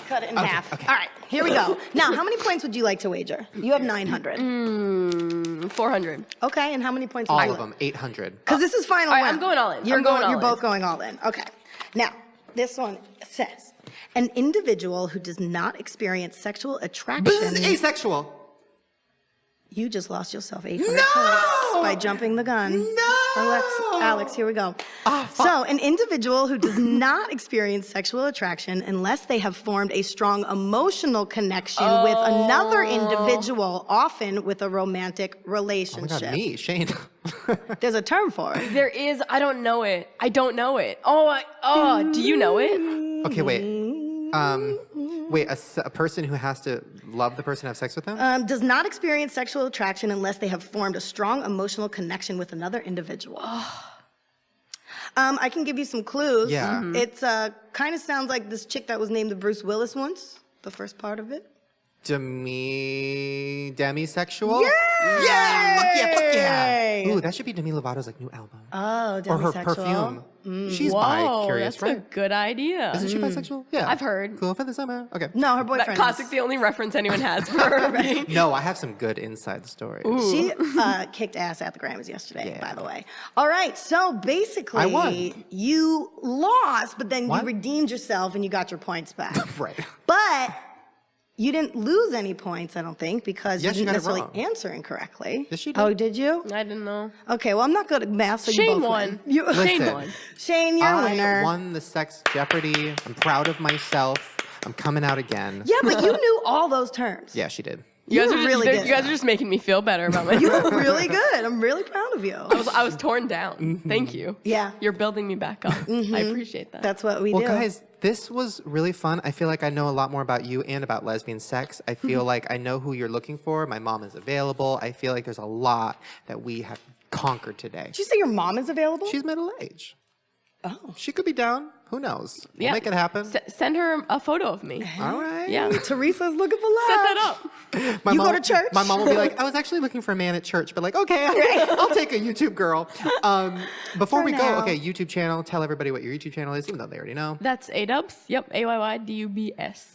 Cut it in half. okay. All right, here we go. Now, how many points would you like to wager? You have 900. 400. Okay, and how many points would All you of them. 800. Because this is final All right, win. I'm going all in. You're I'm going all You're in. both going all in. Okay. Now, this one says, an individual who does not experience sexual attraction. This is asexual. You just lost yourself 800 No! points by jumping the gun. No! Alex, here we go. Ah, fuck. So, an individual who does not experience sexual attraction unless they have formed a strong emotional connection with another individual, often with a romantic Oh my relationship. God, me, Shane. There's a term for it. There is. I don't know it. I don't know it. Do you know it? Okay, wait. Wait, a person who has to love the person, have sex with them? Does not experience sexual attraction unless they have formed a strong emotional connection with another individual. I can give you some clues. Yeah. It's kind of sounds like this chick that was named the Bruce Willis once, the first part of it. Demisexual? Yay! Yeah! Fuck yeah! Ooh, that should be Demi Lovato's like new album. Oh, Or her demisexual. perfume. She's Whoa, bi-curious, that's right? a good idea. Isn't she bisexual? Yeah. I've heard. Cool for the summer. Okay. No, her That boyfriend. classic, the only reference anyone has for her being. No, I have some good inside stories. She kicked ass at the Grammys yesterday, Yeah. by the way. All right, so basically, I won. you lost, but then What? you redeemed yourself and you got your points back. Right. But you didn't lose any points, I don't think, because Yes, you you didn't got it necessarily wrong. answer incorrectly. Yes, she did. Oh, did you? I didn't know. Okay, well, I'm not good at math, so you Shane both won. win. You, Shane Listen. won. Shane, you're a I winner. won the Sex Jeopardy. I'm proud of myself. I'm coming out again. Yeah, but you knew all those terms. Yeah, she did. You guys were are just, really good. You guys are just making me feel better about You myself. were really good. I'm really proud of you. I was torn down. Thank you. Yeah. You're building me back up. I appreciate that. That's what we Well, do. guys, this was really fun. I feel like I know a lot more about you and about lesbian sex. I feel like I know who you're looking for. My mom is available. I feel like there's a lot that we have conquered today. Did you say your mom is available? She's middle age. Oh. She could be down. Who knows? We'll Yeah. make it happen. Send her a photo of me. All right. Yeah. Teresa's looking for love. Set that up. My You mom, go to church? My mom will be like, I was actually looking for a man at church, but like, okay, I'll take a YouTube girl. Before For we go, now. okay, YouTube channel. Tell everybody what your YouTube channel is, even though they already know. That's Ayydubs. Yep. AYYDUBS.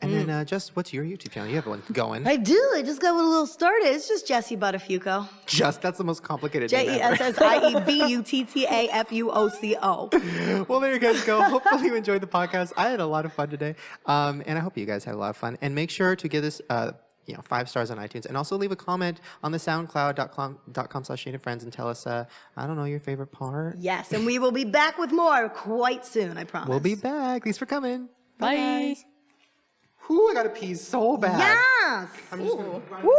And then just what's your YouTube channel? You have one going. I do. I just got a little started. It's just Jessie Buttafuoco. Just that's the most complicated name ever. JESSIEBUTTAFUOCO. Well, there you guys go. Hopefully you enjoyed the podcast. I had a lot of fun today, and I hope you guys had a lot of fun. And make sure to give this 5 stars on iTunes, and also leave a comment on the soundcloud.com/ShaneandFriends and tell us, I don't know, your favorite part. Yes, and we will be back with more quite soon, I promise. We'll be back. Thanks for coming. Bye. Guys. Ooh, I gotta pee so bad. Yes. I'm just gonna run. Woo.